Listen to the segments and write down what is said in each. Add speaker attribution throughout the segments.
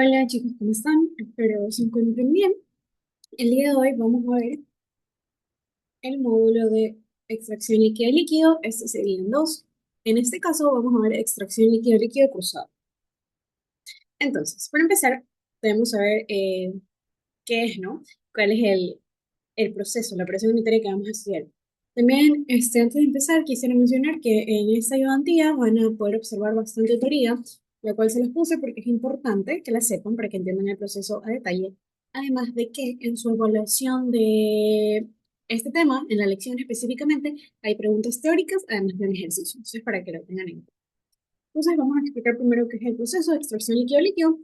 Speaker 1: Hola chicos, ¿cómo están? Espero se encuentren bien. El día de hoy vamos a ver el módulo de extracción líquido-líquido. Este serían dos. En este caso vamos a ver extracción líquido-líquido cruzado. Entonces, para empezar, debemos saber qué es, ¿no? ¿Cuál es el proceso, la operación unitaria que vamos a estudiar? También, antes de empezar, quisiera mencionar que en esta ayudantía van a poder observar bastante teoría, la cual se les puse porque es importante que la sepan para que entiendan el proceso a detalle. Además de que en su evaluación de este tema, en la lección específicamente, hay preguntas teóricas, además de un ejercicio. Entonces, para que lo tengan en cuenta. Entonces, vamos a explicar primero qué es el proceso de extracción líquido-líquido.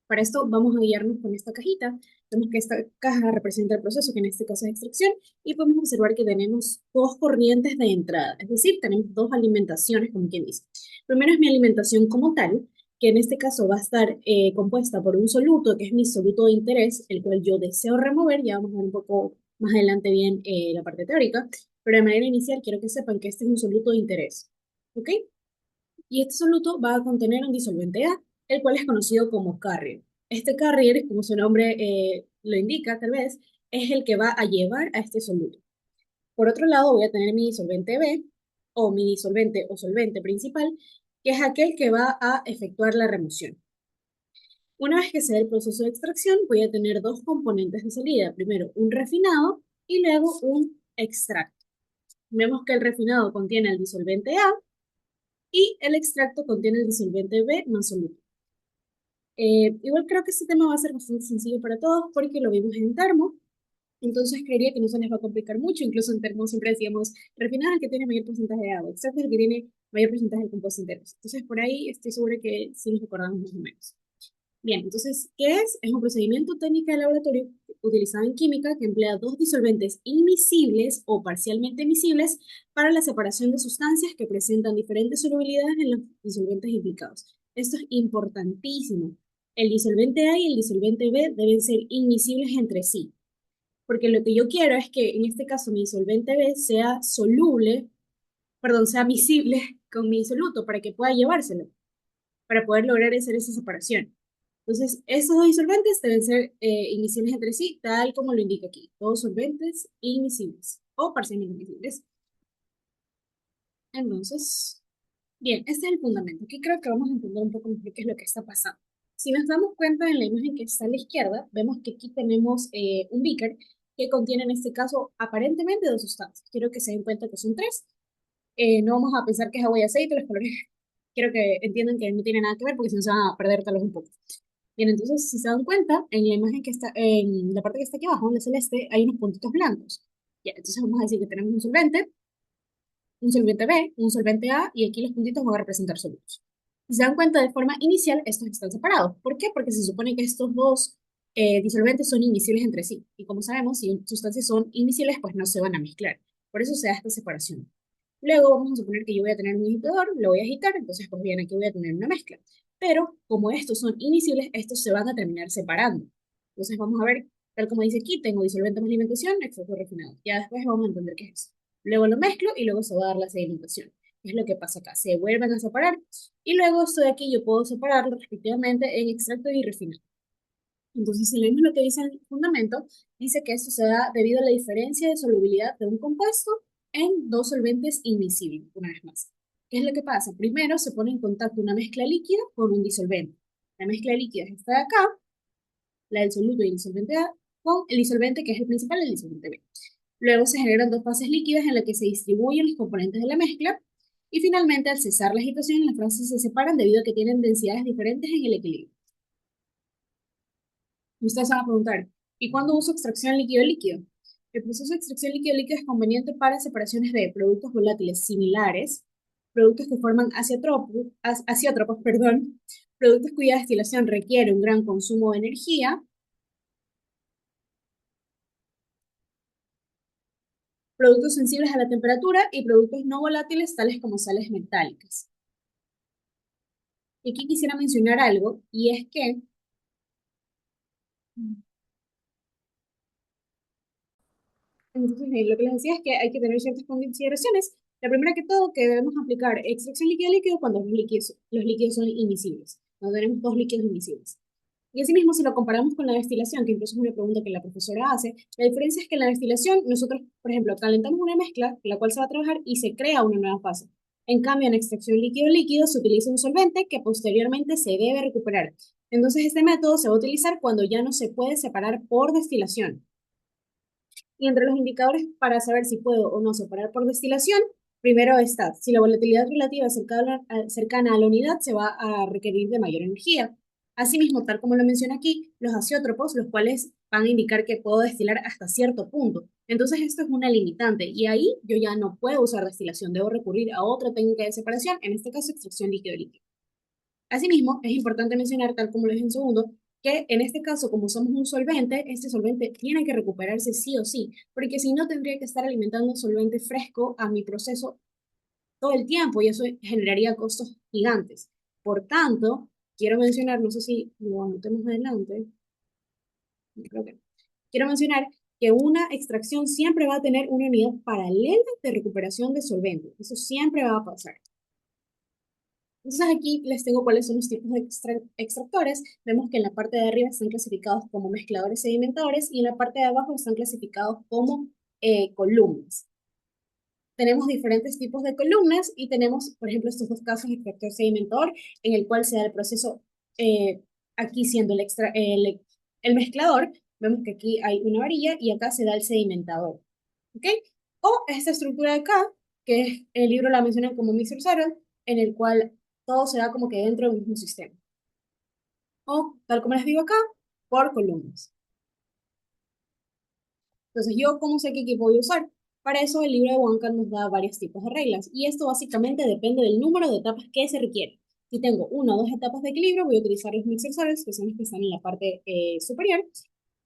Speaker 1: Para esto vamos a guiarnos con esta cajita. Vemos que esta caja representa el proceso, que en este caso es extracción, y podemos observar que tenemos dos corrientes de entrada, es decir, tenemos dos alimentaciones, como quien dice. Primero es mi alimentación como tal, que en este caso va a estar compuesta por un soluto, que es mi soluto de interés, el cual yo deseo remover. Ya vamos a ver un poco más adelante bien la parte teórica, pero de manera inicial quiero que sepan que este es un soluto de interés. ¿Ok? Y este soluto va a contener un disolvente A, el cual es conocido como carrier. Este carrier, como su nombre lo indica tal vez, es el que va a llevar a este soluto. Por otro lado, voy a tener mi disolvente B, o mi disolvente o solvente principal, que es aquel que va a efectuar la remoción. Una vez que se dé el proceso de extracción, voy a tener dos componentes de salida. Primero, un refinado y luego un extracto. Vemos que el refinado contiene el disolvente A y el extracto contiene el disolvente B más soluto. Igual creo que este tema va a ser bastante sencillo para todos porque lo vimos en termo, entonces creería que no se les va a complicar mucho. Incluso en termo siempre decíamos refinar el que tiene mayor porcentaje de agua, extracto el que tiene mayor porcentaje de compuestos enteros. Entonces por ahí estoy segura que sí nos recordamos más o menos. Bien, entonces, ¿qué es? Es un procedimiento técnico de laboratorio utilizado en química que emplea dos disolventes inmiscibles o parcialmente miscibles para la separación de sustancias que presentan diferentes solubilidades en los disolventes implicados. Esto es importantísimo. El disolvente A y el disolvente B deben ser inmiscibles entre sí, porque lo que yo quiero es que en este caso mi disolvente B sea soluble, perdón, sea miscible con mi soluto para que pueda llevárselo, para poder lograr hacer esa separación. Entonces, esos dos disolventes deben ser imisibles entre sí, tal como lo indica aquí. Todos solventes imisibles o parcialmente imisibles. Entonces, bien, este es el fundamento. Aquí creo que vamos a entender un poco mejor qué es lo que está pasando. Si nos damos cuenta en la imagen que está a la izquierda, vemos que aquí tenemos un beaker que contiene en este caso aparentemente dos sustancias. Quiero que se den cuenta que son tres. No vamos a pensar que es agua y aceite, los colores. Quiero que entiendan que no tiene nada que ver porque si no se van a perder tal vez un poco. Bien, entonces, si se dan cuenta, en la imagen que está, en la parte que está aquí abajo, en la celeste, hay unos puntitos blancos. Ya, entonces vamos a decir que tenemos un solvente B, un solvente A, y aquí los puntitos van a representar solutos. Si se dan cuenta, de forma inicial, estos están separados. ¿Por qué? Porque se supone que estos dos disolventes son invisibles entre sí. Y como sabemos, si sustancias son invisibles, pues no se van a mezclar. Por eso se da esta separación. Luego vamos a suponer que yo voy a tener un agitador, lo voy a agitar, entonces pues bien, aquí voy a tener una mezcla. Pero como estos son invisibles, estos se van a terminar separando. Entonces vamos a ver, tal como dice aquí, tengo disolvente más alimentación, extracto refinado. Ya después vamos a entender qué es eso. Luego lo mezclo y luego se va a dar la sedimentación. Es lo que pasa acá. Se vuelven a separar y luego esto de aquí yo puedo separarlo respectivamente en extracto y refinado. Entonces, si leemos lo que dice el fundamento, dice que esto se da debido a la diferencia de solubilidad de un compuesto en dos solventes inmiscibles, una vez más. ¿Qué es lo que pasa? Primero se pone en contacto una mezcla líquida con un disolvente. La mezcla líquida es esta de acá, la del soluto y el disolvente A, con el disolvente que es el principal, el disolvente B. Luego se generan dos fases líquidas en las que se distribuyen los componentes de la mezcla y finalmente al cesar la agitación las fases se separan debido a que tienen densidades diferentes en el equilibrio. Ustedes van a preguntar, ¿y cuándo uso extracción líquido-líquido? El proceso de extracción líquido-líquido es conveniente para separaciones de productos volátiles similares, productos que forman azeótropos, perdón, productos cuya destilación requiere un gran consumo de energía, productos sensibles a la temperatura y productos no volátiles tales como sales metálicas. Y aquí quisiera mencionar algo, y es que, entonces, lo que les decía es que hay que tener ciertas consideraciones. La primera que todo, que debemos aplicar extracción líquido-líquido cuando los líquidos son invisibles, cuando tenemos dos líquidos invisibles. Y asimismo, si lo comparamos con la destilación, que incluso es una pregunta que la profesora hace, la diferencia es que en la destilación nosotros, por ejemplo, calentamos una mezcla, la cual se va a trabajar y se crea una nueva fase. En cambio, en extracción líquido-líquido se utiliza un solvente que posteriormente se debe recuperar. Entonces, este método se va a utilizar cuando ya no se puede separar por destilación. Y entre los indicadores para saber si puedo o no separar por destilación, primero está, si la volatilidad relativa cercana a la unidad se va a requerir de mayor energía. Asimismo, tal como lo menciona aquí, los azeótropos, los cuales van a indicar que puedo destilar hasta cierto punto. Entonces, esto es una limitante y ahí yo ya no puedo usar destilación, debo recurrir a otra técnica de separación, en este caso extracción líquido-líquido. Asimismo, es importante mencionar, tal como lo dije en segundo, que en este caso, como somos un solvente, este solvente tiene que recuperarse sí o sí, porque si no tendría que estar alimentando un solvente fresco a mi proceso todo el tiempo y eso generaría costos gigantes. Por tanto, quiero mencionar, no sé si lo anotemos adelante, creo que no. Quiero mencionar que una extracción siempre va a tener una unidad paralela de recuperación de solvente. Eso siempre va a pasar. Entonces aquí les tengo cuáles son los tipos de extractores. Vemos que en la parte de arriba están clasificados como mezcladores sedimentadores y en la parte de abajo están clasificados como columnas. Tenemos diferentes tipos de columnas y tenemos, por ejemplo, estos dos casos, extractor sedimentador, en el cual se da el proceso, aquí siendo el mezclador, vemos que aquí hay una varilla y acá se da el sedimentador. ¿Ok? O esta estructura de acá, que es, el libro la menciona como mixer settle, en el cual todo se da como que dentro del mismo sistema. O, tal como les digo acá, por columnas. Entonces, ¿yo cómo sé qué equipo voy a usar? Para eso, el libro de Wankan nos da varios tipos de reglas. Y esto básicamente depende del número de etapas que se requiere. Si tengo una o dos etapas de equilibrio, voy a utilizar los mixer settles, que son los que están en la parte superior.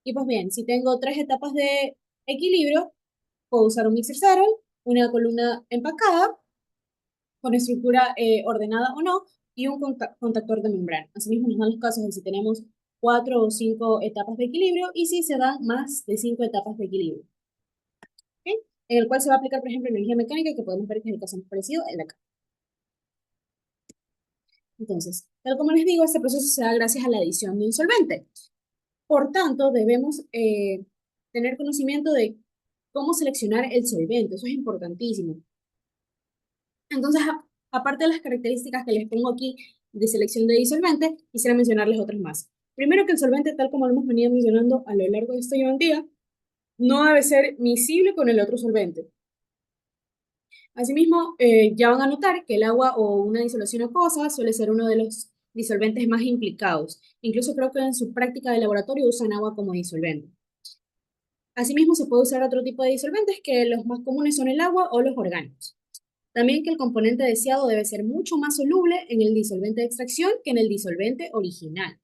Speaker 1: Y pues bien, si tengo tres etapas de equilibrio, puedo usar un mixer settle, una columna empacada, con estructura ordenada o no, y un contactor de membrana. Asimismo, nos dan los casos de si tenemos cuatro o cinco etapas de equilibrio y si se dan más de cinco etapas de equilibrio. ¿Okay? En el cual se va a aplicar, por ejemplo, energía mecánica, que podemos ver que es el caso más parecido en la. Entonces, tal como les digo, este proceso se da gracias a la adición de un solvente. Por tanto, debemos tener conocimiento de cómo seleccionar el solvente. Eso es importantísimo. Entonces, aparte de las características que les pongo aquí de selección de disolvente, quisiera mencionarles otras más. Primero que el solvente, tal como lo hemos venido mencionando a lo largo de esta llevantía, no debe ser miscible con el otro solvente. Asimismo, ya van a notar que el agua o una disolución acuosa suele ser uno de los disolventes más implicados. Incluso creo que en su práctica de laboratorio usan agua como disolvente. Asimismo, se puede usar otro tipo de disolventes que los más comunes son el agua o los orgánicos. También que el componente deseado debe ser mucho más soluble en el disolvente de extracción que en el disolvente original.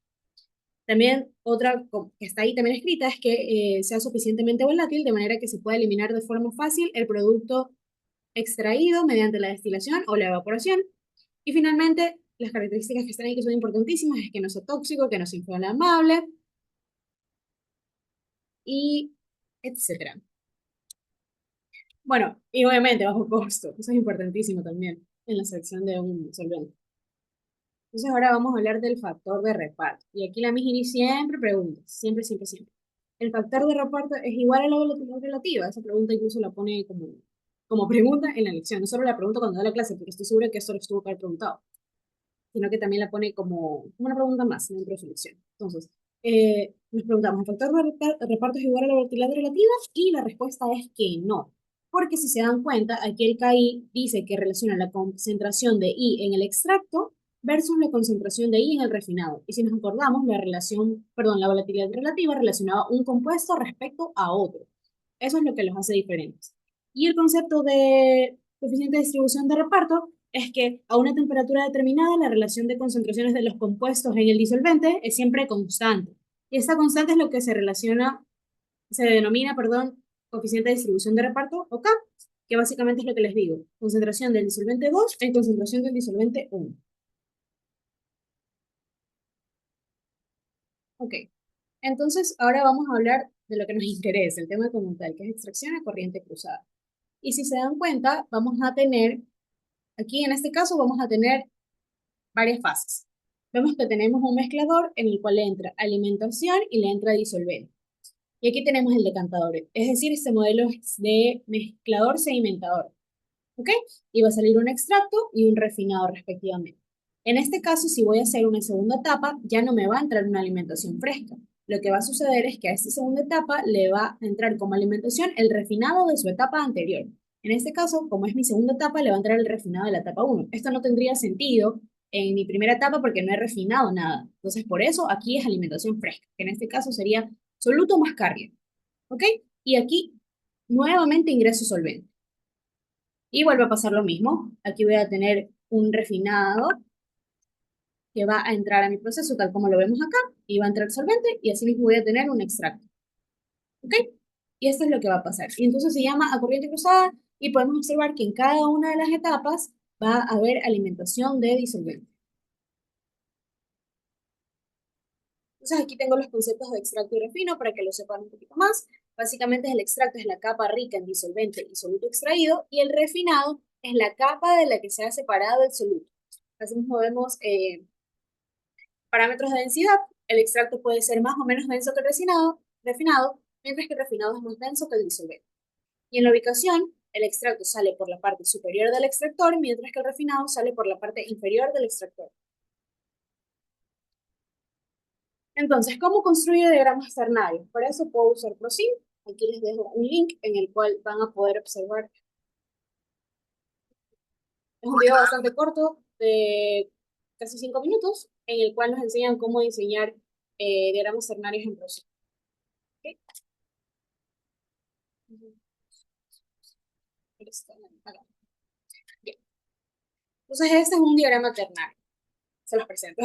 Speaker 1: También otra que está ahí también escrita es que sea suficientemente volátil de manera que se pueda eliminar de forma fácil el producto extraído mediante la destilación o la evaporación. Y finalmente, las características que están ahí que son importantísimas es que no sea tóxico, que no sea inflamable y etcétera. Bueno, y obviamente bajo costo, eso es importantísimo también en la selección de un solvente. Entonces ahora vamos a hablar del factor de reparto. Y aquí la Mijini siempre pregunta, siempre, siempre, siempre. ¿El factor de reparto es igual a la velocidad relativa? Esa pregunta incluso la pone como pregunta en la lección. No solo la pregunta cuando da la clase, porque estoy segura que esto lo estuvo que haber preguntado, sino que también la pone como una pregunta más dentro de su lección. Entonces, nos preguntamos, ¿el factor de reparto es igual a la volatilidad relativa? Y la respuesta es que no. Porque si se dan cuenta, aquí el KI dice que relaciona la concentración de I en el extracto versus la concentración de I en el refinado. Y si nos acordamos, la volatilidad relativa relacionaba un compuesto respecto a otro. Eso es lo que los hace diferentes. Y el concepto de coeficiente de distribución de reparto es que a una temperatura determinada la relación de concentraciones de los compuestos en el disolvente es siempre constante. Y esta constante es lo que se denomina, perdón, coeficiente de distribución de reparto, o K, que básicamente es lo que les digo, concentración del disolvente 2 en concentración del disolvente 1. Ok, entonces ahora vamos a hablar de lo que nos interesa, el tema como tal, que es extracción a corriente cruzada. Y si se dan cuenta, vamos a tener, aquí en este caso vamos a tener varias fases. Vemos que tenemos un mezclador en el cual le entra alimentación y le entra disolvente. Y aquí tenemos el decantador, es decir, este modelo es de mezclador sedimentador. ¿Ok? Y va a salir un extracto y un refinado respectivamente. En este caso, si voy a hacer una segunda etapa, ya no me va a entrar una alimentación fresca. Lo que va a suceder es que a esta segunda etapa le va a entrar como alimentación el refinado de su etapa anterior. En este caso, como es mi segunda etapa, le va a entrar el refinado de la etapa uno. Esto no tendría sentido en mi primera etapa porque no he refinado nada. Entonces, por eso aquí es alimentación fresca, que en este caso sería soluto más carga. ¿Ok? Y aquí nuevamente ingreso solvente. Y vuelve a pasar lo mismo. Aquí voy a tener un refinado que va a entrar a mi proceso tal como lo vemos acá y va a entrar solvente y así mismo voy a tener un extracto. ¿Ok? Y esto es lo que va a pasar. Y entonces se llama a corriente cruzada y podemos observar que en cada una de las etapas va a haber alimentación de disolvente. Entonces aquí tengo los conceptos de extracto y refino para que lo sepan un poquito más. Básicamente el extracto es la capa rica en disolvente y soluto extraído y el refinado es la capa de la que se ha separado el soluto. Así mismo vemos parámetros de densidad. El extracto puede ser más o menos denso que el refinado, mientras que el refinado es más denso que el disolvente. Y en la ubicación, el extracto sale por la parte superior del extractor, mientras que el refinado sale por la parte inferior del extractor. Entonces, ¿cómo construye diagramas ternarios? Para eso puedo usar ProSim. Aquí les dejo un link en el cual van a poder observar. Es un video bastante corto, de casi 5 minutos, en el cual nos enseñan cómo diseñar diagramas ternarios en ProSim. ¿Okay? Bien. Entonces, este es un diagrama ternario. Se los presento.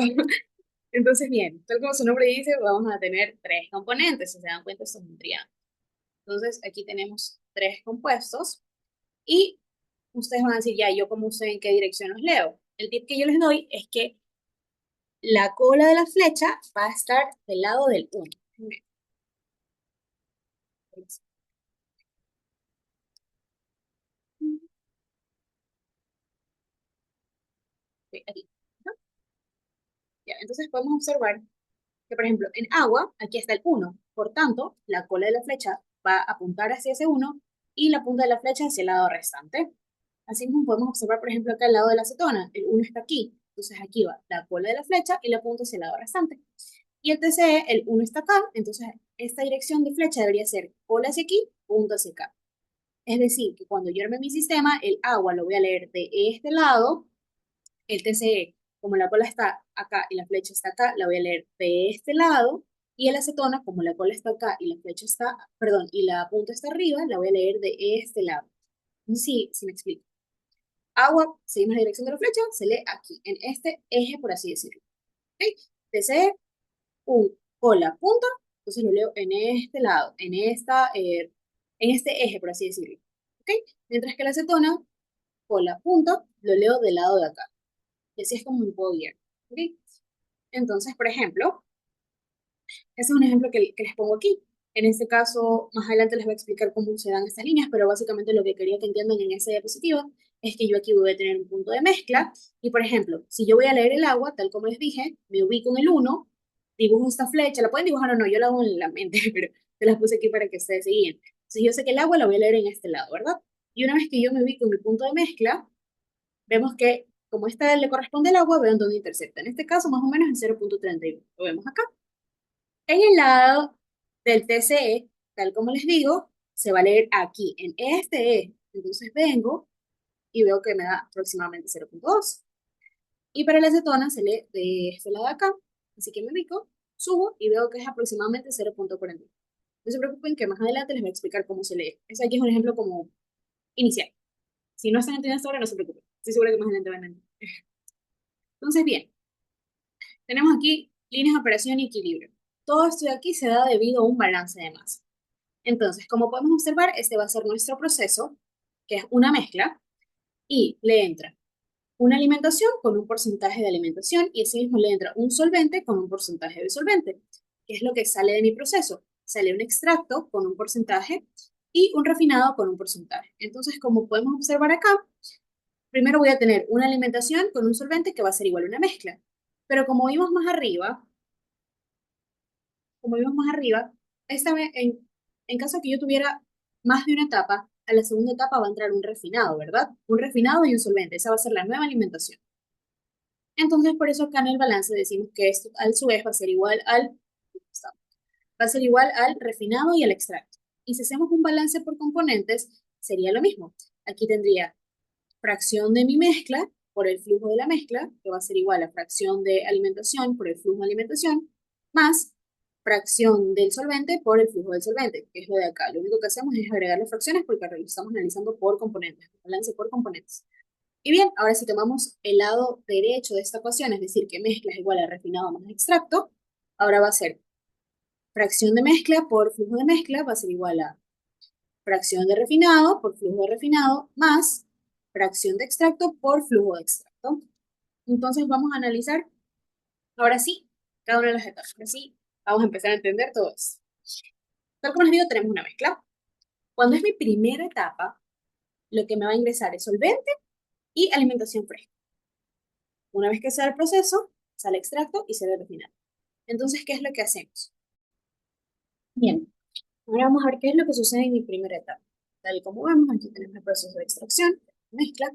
Speaker 1: Entonces, bien, tal como su nombre dice, vamos a tener tres componentes. Si se dan cuenta, esto es un triángulo. Entonces, aquí tenemos tres compuestos y ustedes van a decir, ya, ¿yo cómo sé en qué dirección los leo? El tip que yo les doy es que la cola de la flecha va a estar del lado del 1. Aquí. Ya, entonces podemos observar que, por ejemplo, en agua, aquí está el 1. Por tanto, la cola de la flecha va a apuntar hacia ese 1 y la punta de la flecha hacia el lado restante. Así mismo podemos observar, por ejemplo, acá al lado de la acetona, el 1 está aquí. Entonces aquí va la cola de la flecha y la punta hacia el lado restante. Y el TCE, el 1 está acá, entonces esta dirección de flecha debería ser cola hacia aquí, punta hacia acá. Es decir, que cuando yo arme mi sistema, el agua lo voy a leer de este lado, el TCE, como la cola está acá y la flecha está acá, la voy a leer de este lado, y el acetona, como la cola está acá y la flecha está, perdón, y la punta está arriba, la voy a leer de este lado. Sí, sí me explico. Agua, seguimos la dirección de la flecha, se lee aquí, en este eje, por así decirlo. ¿Ok? TCE, cola, punta, entonces lo leo en este lado, en este eje, por así decirlo. ¿Ok? Mientras que la acetona, cola, punta, lo leo del lado de acá. Y así es como me puedo guiar. ¿Ok? Entonces, por ejemplo, ese es un ejemplo que les pongo aquí. En este caso, más adelante les voy a explicar cómo se dan estas líneas, pero básicamente lo que quería que entiendan en esa diapositiva es que yo aquí voy a tener un punto de mezcla y, por ejemplo, si yo voy a leer el agua, tal como les dije, me ubico en el 1, dibujo esta flecha, la pueden dibujar o no, yo la hago en la mente, pero te las puse aquí para que ustedes se guíen. Si yo sé que el agua la voy a leer en este lado, ¿verdad? Y una vez que yo me ubico en mi punto de mezcla, vemos que como esta le corresponde al agua, veo en dónde intercepta. En este caso, más o menos en 0,31. Lo vemos acá. En el lado del TCE, tal como les digo, se va a leer aquí, en este E. Entonces vengo y veo que me da aproximadamente 0,2. Y para la acetona se lee de este lado de acá. Así que me ubico, subo y veo que es aproximadamente 0,40. No se preocupen que más adelante les voy a explicar cómo se lee. Ese aquí es un ejemplo como inicial. Si no están entendiendo hasta ahora, no se preocupen. Estoy segura que más adelante van a entender. Entonces, bien, tenemos aquí líneas de operación y equilibrio. Todo esto de aquí se da debido a un balance de masa. Entonces, como podemos observar, este va a ser nuestro proceso, que es una mezcla, y le entra una alimentación con un porcentaje de alimentación y asimismo le entra un solvente con un porcentaje de solvente. ¿Qué es lo que sale de mi proceso? Sale un extracto con un porcentaje y un refinado con un porcentaje. Entonces, como podemos observar acá, primero voy a tener una alimentación con un solvente que va a ser igual a una mezcla. Pero como vimos más arriba, esta vez, en caso de que yo tuviera más de una etapa, a la segunda etapa va a entrar un refinado, ¿verdad? Un refinado y un solvente. Esa va a ser la nueva alimentación. Entonces, por eso acá en el balance decimos que esto a su vez va a ser igual al refinado y al extracto. Y si hacemos un balance por componentes, sería lo mismo. Aquí tendría fracción de mi mezcla por el flujo de la mezcla, que va a ser igual a fracción de alimentación por el flujo de alimentación, más fracción del solvente por el flujo del solvente, que es lo de acá. Lo único que hacemos es agregar las fracciones porque lo estamos analizando por componentes, balance por componentes. Y bien, ahora si tomamos el lado derecho de esta ecuación, es decir, que mezcla es igual a refinado más extracto, ahora va a ser fracción de mezcla por flujo de mezcla, va a ser igual a fracción de refinado por flujo de refinado más fracción de extracto por flujo de extracto. Entonces vamos a analizar ahora sí cada una de las etapas. Ahora sí vamos a empezar a entender todo eso. Tal como les digo, tenemos una mezcla. Cuando es mi primera etapa, lo que me va a ingresar es solvente y alimentación fresca. Una vez que sea el proceso, sale extracto y sale refinado. Entonces, ¿qué es lo que hacemos? Bien, ahora vamos a ver qué es lo que sucede en mi primera etapa. Tal y como vemos, aquí tenemos el proceso de extracción, mezcla,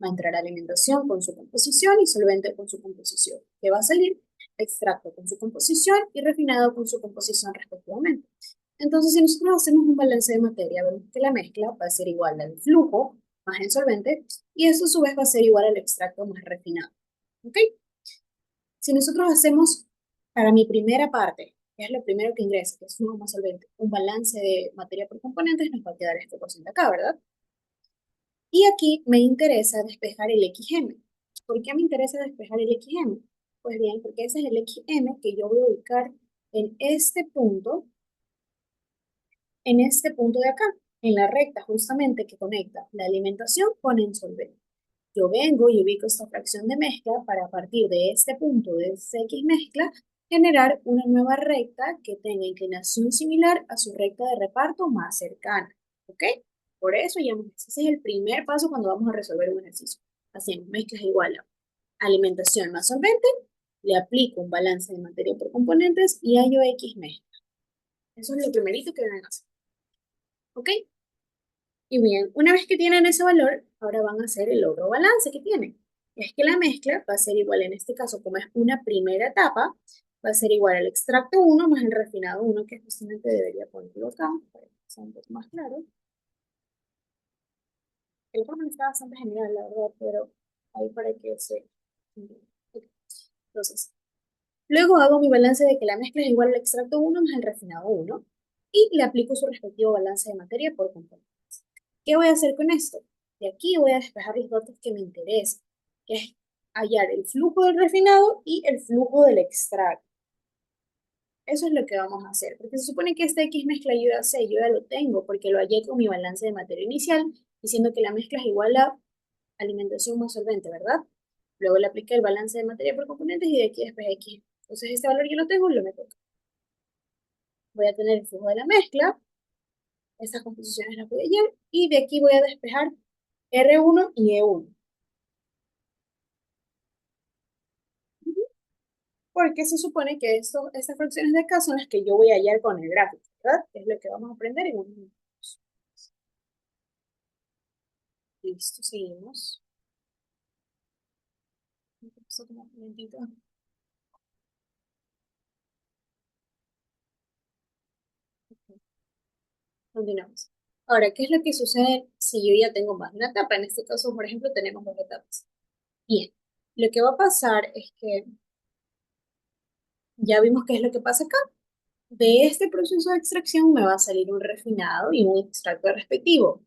Speaker 1: va a entrar alimentación con su composición y solvente con su composición. ¿Qué va a salir? Extracto con su composición y refinado con su composición respectivamente. Entonces, si nosotros hacemos un balance de materia, vemos que la mezcla va a ser igual al flujo más el solvente y eso a su vez va a ser igual al extracto más refinado. ¿Ok? Si nosotros hacemos para mi primera parte, que es lo primero que ingresa, que es flujo más solvente, un balance de materia por componentes, nos va a quedar este porcentaje acá, ¿verdad? Y aquí me interesa despejar el XM. ¿Por qué me interesa despejar el XM? Pues bien, porque ese es el XM que yo voy a ubicar en este punto de acá, en la recta justamente que conecta la alimentación con el solvente. Yo vengo y ubico esta fracción de mezcla para a partir de este punto de X mezcla generar una nueva recta que tenga inclinación similar a su recta de reparto más cercana. ¿Ok? Por eso llamamos, ese es el primer paso cuando vamos a resolver un ejercicio. Hacemos mezclas igual a alimentación más solvente, le aplico un balance de materia por componentes y hallo X mezcla. Eso es lo primerito que deben hacer. ¿Ok? Y bien, una vez que tienen ese valor, ahora van a hacer el otro balance que tienen. Es que la mezcla va a ser igual, en este caso, como es una primera etapa, va a ser igual al extracto uno más el refinado uno que justamente debería ponerlo acá, para que sea un poco más claro. El forma está bastante genial, la verdad, pero ahí para que se... Ok. Entonces, luego hago mi balance de que la mezcla es igual al extracto uno más el refinado uno y le aplico su respectivo balance de materia por componente. ¿Qué voy a hacer con esto? De aquí voy a despejar los datos que me interesan, que es hallar el flujo del refinado y el flujo del extracto. Eso es lo que vamos a hacer, porque se supone que esta X mezcla yo ya sé, yo ya lo tengo, porque lo hallé con mi balance de materia inicial, diciendo que la mezcla es igual a alimentación más solvente, ¿verdad? Luego le apliqué el balance de materia por componentes y de aquí despejé X. Entonces este valor yo lo tengo y lo meto acá. Voy a tener el flujo de la mezcla, estas composiciones las voy a hallar, y de aquí voy a despejar R1 y E1. Porque se supone que estas fracciones de acá son las que yo voy a hallar con el gráfico, ¿verdad? Que es lo que vamos a aprender en un minuto. Listo, seguimos. Esto como un momentito. Continuamos. Ahora, ¿qué es lo que sucede si yo ya tengo más de una etapa? En este caso, por ejemplo, tenemos dos etapas. Bien, lo que va a pasar es que ya vimos qué es lo que pasa acá. De este proceso de extracción me va a salir un refinado y un extracto respectivo.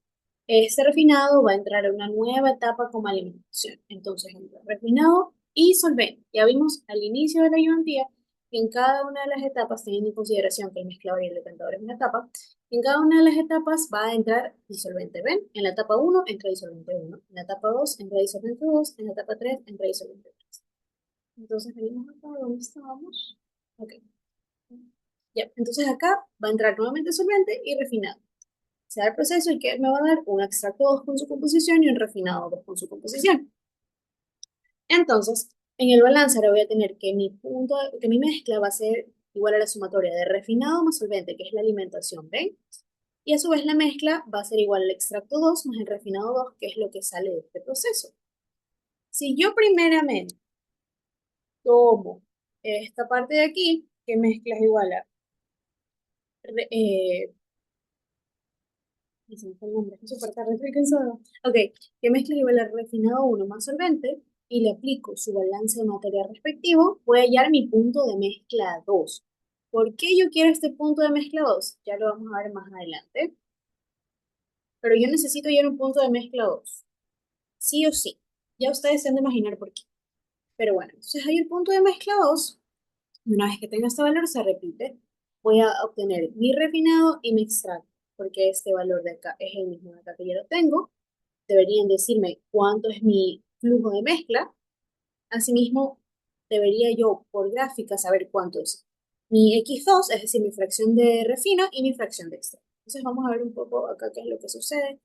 Speaker 1: Este refinado va a entrar a una nueva etapa como alimentación. Entonces, entra refinado y solvente. Ya vimos al inicio de la ayudantía que en cada una de las etapas, teniendo en consideración que el mezclador y el decantador es una etapa, en cada una de las etapas va a entrar disolvente. ¿Ven? En la etapa uno entra disolvente uno. En la etapa 2 entra disolvente 2. En la etapa 3 entra disolvente 3. Entonces, venimos acá donde estábamos. Ok. Ya, entonces acá va a entrar nuevamente solvente y refinado. Se da el proceso y que me va a dar un extracto 2 con su composición y un refinado 2 con su composición. Entonces, En el balance ahora voy a tener que que mi mezcla va a ser igual a la sumatoria de refinado más solvente, que es la alimentación, ¿ven? Y a su vez la mezcla va a ser igual al extracto 2 más el refinado 2, que es lo que sale de este proceso. Si yo primeramente tomo esta parte de aquí, que mezcla es igual a, y se me fue el nombre, es súper tarde, estoy cansada. Ok, que mezcla es igual a refinado 1 más solvente, y le aplico su balance de materia respectivo, voy a hallar mi punto de mezcla 2. ¿Por qué yo quiero este punto de mezcla 2? Ya lo vamos a ver más adelante. Pero yo necesito hallar un punto de mezcla 2. Sí o sí. Ya ustedes se han de imaginar por qué. Pero bueno, entonces ahí el punto de mezcla 2, una vez que tenga este valor, se repite. Voy a obtener mi refinado y mi extracto, porque este valor de acá es el mismo de acá que ya lo tengo. Deberían decirme cuánto es mi flujo de mezcla. Asimismo, debería yo por gráfica saber cuánto es mi X2, es decir, mi fracción de refino y mi fracción de extracto. Entonces vamos a ver un poco acá qué es lo que sucede.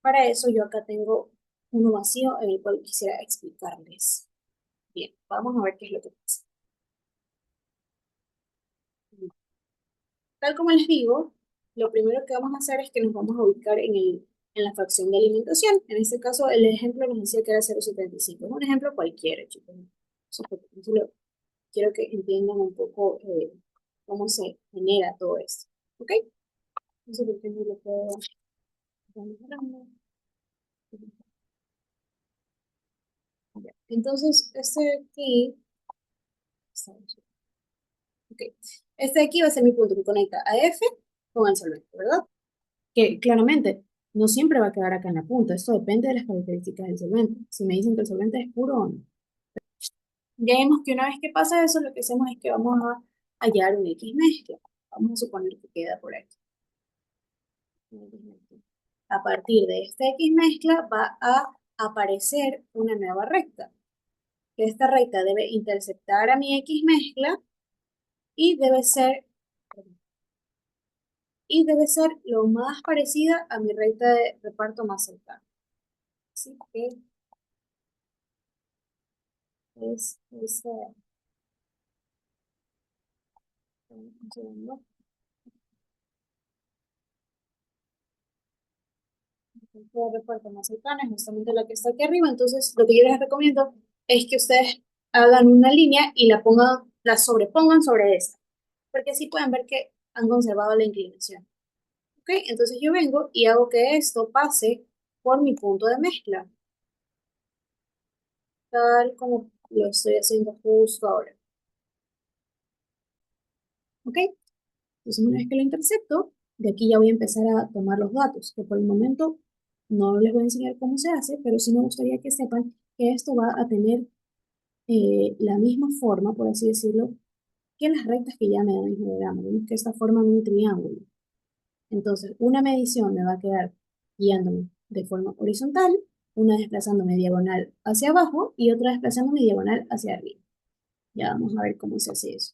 Speaker 1: Para eso yo acá tengo uno vacío en el cual quisiera explicarles. Bien, vamos a ver qué es lo que pasa. Tal como les digo, lo primero que vamos a hacer es que nos vamos a ubicar en la fracción de alimentación. En este caso, el ejemplo nos decía que era 0,75. Es un ejemplo cualquiera, chicos. Solo quiero que entiendan un poco cómo se genera todo esto. ¿Ok? Entonces, por ejemplo, lo puedo... Entonces, este aquí... Ok. Este de aquí va a ser mi punto que conecta a F con el solvente, ¿verdad? Que claramente no siempre va a quedar acá en la punta. Esto depende de las características del solvente. Si me dicen que el solvente es puro o no. Ya vemos que una vez que pasa eso, lo que hacemos es que vamos a hallar un X mezcla. Vamos a suponer que queda por aquí. A partir de esta X mezcla va a aparecer una nueva recta. Que esta recta debe interceptar a mi X mezcla y debe ser lo más parecida a mi recta de reparto más cercana. Así que es un segundo. El recta de reparto más cercana es justamente la que está aquí arriba. Entonces, lo que yo les recomiendo es que ustedes hagan una línea y la sobrepongan sobre esta, porque así pueden ver que han conservado la inclinación. ¿Ok? Entonces yo vengo y hago que esto pase por mi punto de mezcla, tal como lo estoy haciendo justo ahora. ¿Ok? Entonces, una vez que lo intercepto, de aquí ya voy a empezar a tomar los datos, que por el momento no les voy a enseñar cómo se hace, pero sí me gustaría que sepan que esto va a tener la misma forma, por así decirlo, que las rectas que ya me dan el diagrama. Vemos que esta forman un triángulo. Entonces, una medición me va a quedar guiándome de forma horizontal, una desplazándome diagonal hacia abajo y otra desplazándome diagonal hacia arriba. Ya vamos a ver cómo se hace eso.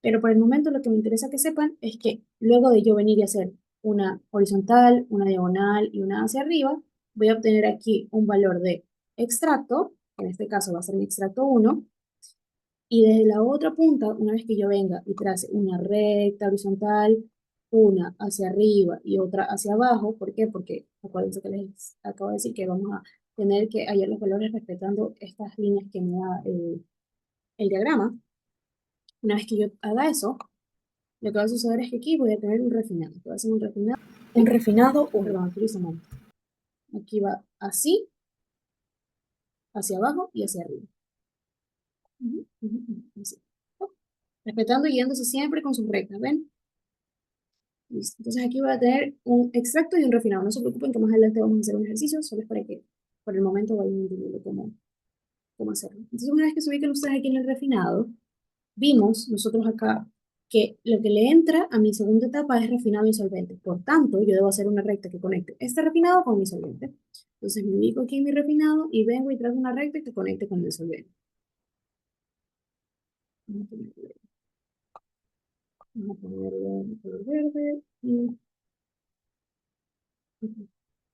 Speaker 1: Pero por el momento lo que me interesa que sepan es que luego de yo venir y hacer una horizontal, una diagonal y una hacia arriba, voy a obtener aquí un valor de extracto, que en este caso va a ser mi extracto 1, y desde la otra punta, una vez que yo venga y trace una recta horizontal, una hacia arriba y otra hacia abajo, ¿por qué? Porque acuérdense que les acabo de decir que vamos a tener que hallar los valores respetando estas líneas que me da el diagrama. Una vez que yo haga eso, lo que va a suceder es que aquí voy a tener un refinado. Que va a ser un refinado, perdón, aquí lo hice mal. Aquí va así, hacia abajo y hacia arriba. Así. Respetando y guiándose siempre con sus reglas, ¿ven? Listo. Entonces aquí voy a tener un extracto y un refinado. No se preocupen que más adelante vamos a hacer un ejercicio, solo es para que por el momento vayan entendiendo cómo hacerlo. Entonces una vez que se ubiquen ustedes aquí en el refinado, vimos nosotros acá que lo que le entra a mi segunda etapa es refinado y solvente. Por tanto, yo debo hacer una recta que conecte este refinado con mi solvente. Entonces me ubico aquí en mi refinado y vengo y traigo una recta que conecte con el solvente. Vamos a ponerle color verde y...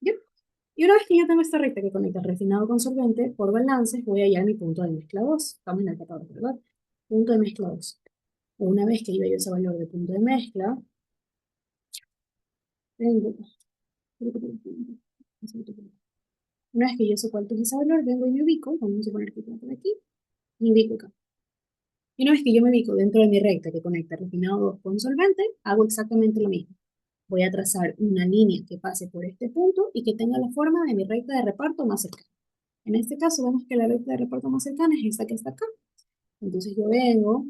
Speaker 1: ¿Ya? Y una vez que ya tengo esta recta que conecta el refinado con solvente, por balances voy a hallar mi punto de mezcla 2. Estamos en la etapa 2, ¿verdad? Punto de mezcla 2. Una vez que yo hallo ese valor de punto de mezcla, tengo... Una vez que yo sé cuánto es ese valor, vengo y me ubico. Vamos a suponer que tengo por aquí. Me ubico acá. Y una vez que yo me ubico dentro de mi recta que conecta el refinado 2 con solvente, hago exactamente lo mismo. Voy a trazar una línea que pase por este punto y que tenga la forma de mi recta de reparto más cercana. En este caso, vemos que la recta de reparto más cercana es esta que está acá. Entonces yo vengo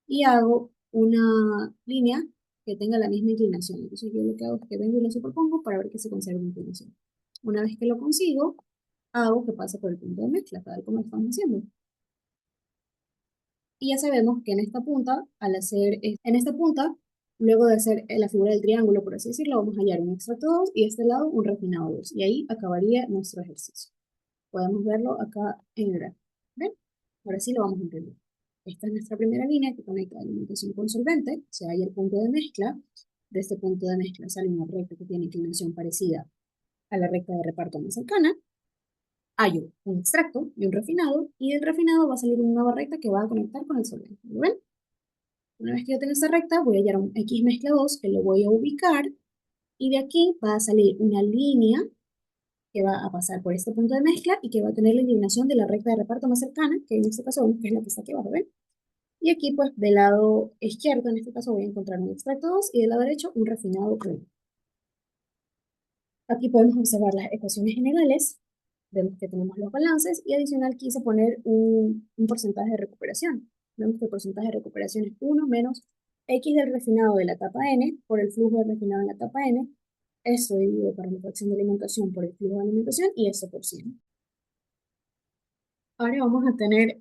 Speaker 1: y hago una línea que tenga la misma inclinación. Entonces yo lo que hago es que vengo y lo superpongo para ver que se conserve la inclinación. Una vez que lo consigo, hago que pase por el punto de mezcla, tal como estamos haciendo. Y ya sabemos que en esta punta, en esta punta, luego de hacer la figura del triángulo, por así decirlo, vamos a hallar un extracto 2 y de este lado un refinado 2. Y ahí acabaría nuestro ejercicio. Podemos verlo acá en el gráfico. ¿Ven? Ahora sí lo vamos a entender. Esta es nuestra primera línea que conecta alimentación con solvente. Se halla el punto de mezcla. De este punto de mezcla sale una recta que tiene inclinación parecida a la recta de reparto más cercana. Hay un extracto y un refinado, y del refinado va a salir una nueva recta que va a conectar con el solvente. ¿Lo ven? Una vez que yo tenga esta recta, voy a hallar un X mezcla 2 que lo voy a ubicar, y de aquí va a salir una línea que va a pasar por este punto de mezcla y que va a tener la inclinación de la recta de reparto más cercana, que en este caso vemos que es la que está aquí abajo, ¿ven? Y aquí, pues, del lado izquierdo, en este caso, voy a encontrar un extracto 2 y del lado derecho un refinado 1. Aquí podemos observar las ecuaciones generales, vemos que tenemos los balances y adicional quise poner un porcentaje de recuperación. Vemos que el porcentaje de recuperación es 1 menos X del refinado de la etapa N por el flujo de refinado en la etapa N. Esto dividido para la fracción de alimentación por el flujo de alimentación y esto por 100. Ahora vamos a tener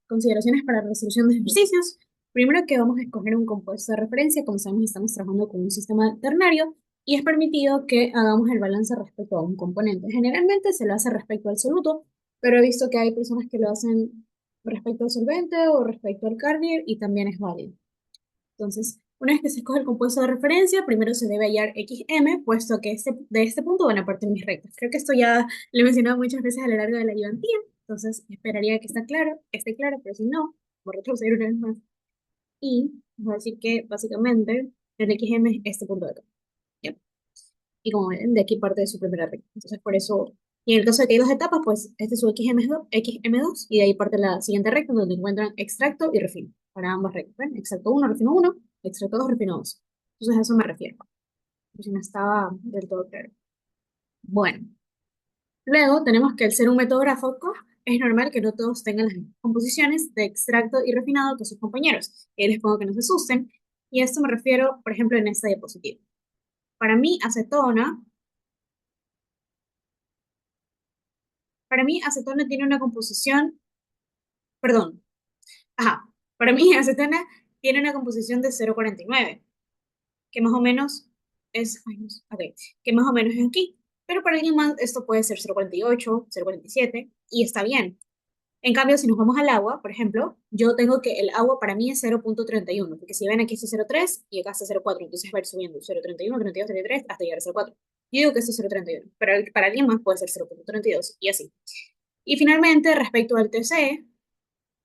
Speaker 1: consideraciones para resolución de ejercicios. Primero que vamos a escoger un compuesto de referencia. Como sabemos, estamos trabajando con un sistema ternario y es permitido que hagamos el balance respecto a un componente. Generalmente se lo hace respecto al soluto, pero he visto que hay personas que lo hacen respecto al solvente o respecto al carrier y también es válido. Entonces, una vez que se escoge el compuesto de referencia, primero se debe hallar XM, puesto que de este punto van a partir mis rectas. Creo que esto ya lo he mencionado muchas veces a lo largo de la ayudantía, entonces esperaría que esté claro, pero si no, voy a retroceder una vez más. Y vamos a decir que básicamente el XM es este punto de acá. ¿Ya? Y como ven, de aquí parte de su primera recta. Entonces, por eso, y en el caso de que hay dos etapas, pues este es su XM2, y de ahí parte la siguiente recta donde encuentran extracto y refino para ambas rectas. ¿Ven? Extracto 1, refino 1, extracto 2, refino 2. Entonces, a eso me refiero. Por si no estaba del todo claro. Bueno, luego tenemos que al ser un método gráfico, es normal que no todos tengan las mismas composiciones de extracto y refinado que sus compañeros. Y les pongo que no se asusten. Y a esto me refiero, por ejemplo, en esta diapositiva. Para mí, acetona tiene una composición, perdón, ajá, para mí acetona tiene una composición de 0,49, que más o menos ay, no sé, ok, que más o menos es aquí. Pero para alguien más esto puede ser 0,48, 0,47 y está bien. En cambio, si nos vamos al agua, por ejemplo, yo tengo que el agua para mí es 0,31, porque si ven aquí está 0,3 y acá está 0,4, entonces va a ir subiendo 0,31, 32, 33 hasta llegar a 0,4. Yo digo que esto es 0,31, pero para alguien más puede ser 0,32 y así. Y finalmente, respecto al TC,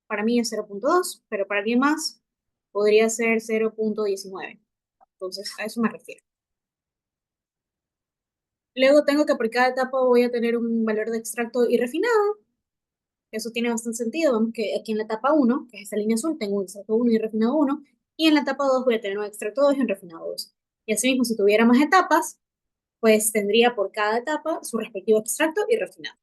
Speaker 1: para mí es 0,2, pero para alguien más podría ser 0,19. Entonces, a eso me refiero. Luego tengo que por cada etapa voy a tener un valor de extracto y refinado. Eso tiene bastante sentido. Vemos que aquí en la etapa 1, que es esta línea azul, tengo un extracto 1 y refinado 1. Y en la etapa 2 voy a tener un extracto 2 y un refinado 2. Y así mismo, si tuviera más etapas, pues tendría por cada etapa su respectivo extracto y refinado.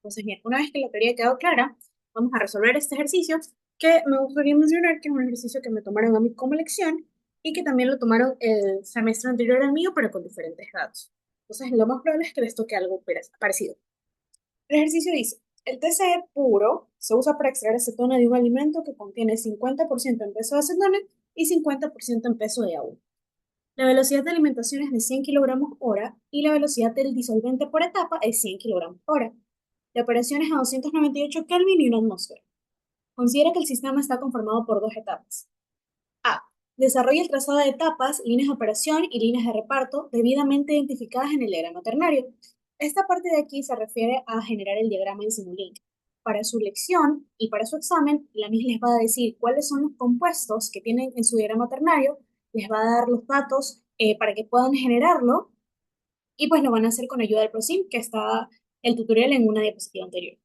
Speaker 1: Entonces, bien, una vez que la teoría quedó clara, vamos a resolver este ejercicio que me gustaría mencionar que es un ejercicio que me tomaron a mí como lección y que también lo tomaron el semestre anterior al mío, pero con diferentes datos. Entonces, lo más probable es que les toque algo parecido. El ejercicio dice, el TCE puro se usa para extraer acetona de un alimento que contiene 50% en peso de acetona y 50% en peso de agua. La velocidad de alimentación es de 100 kilogramos hora y la velocidad del disolvente por etapa es 100 kilogramos hora. La operación es a 298 Kelvin y una atmósfera. Considera que el sistema está conformado por dos etapas. A. Desarrolla el trazado de etapas, líneas de operación y líneas de reparto debidamente identificadas en el diagrama ternario. Esta parte de aquí se refiere a generar el diagrama en Simulink. Para su lección y para su examen, la MIS les va a decir cuáles son los compuestos que tienen en su diagrama ternario, les va a dar los datos para que puedan generarlo y pues lo van a hacer con ayuda del ProSim, que está el tutorial en una diapositiva anterior,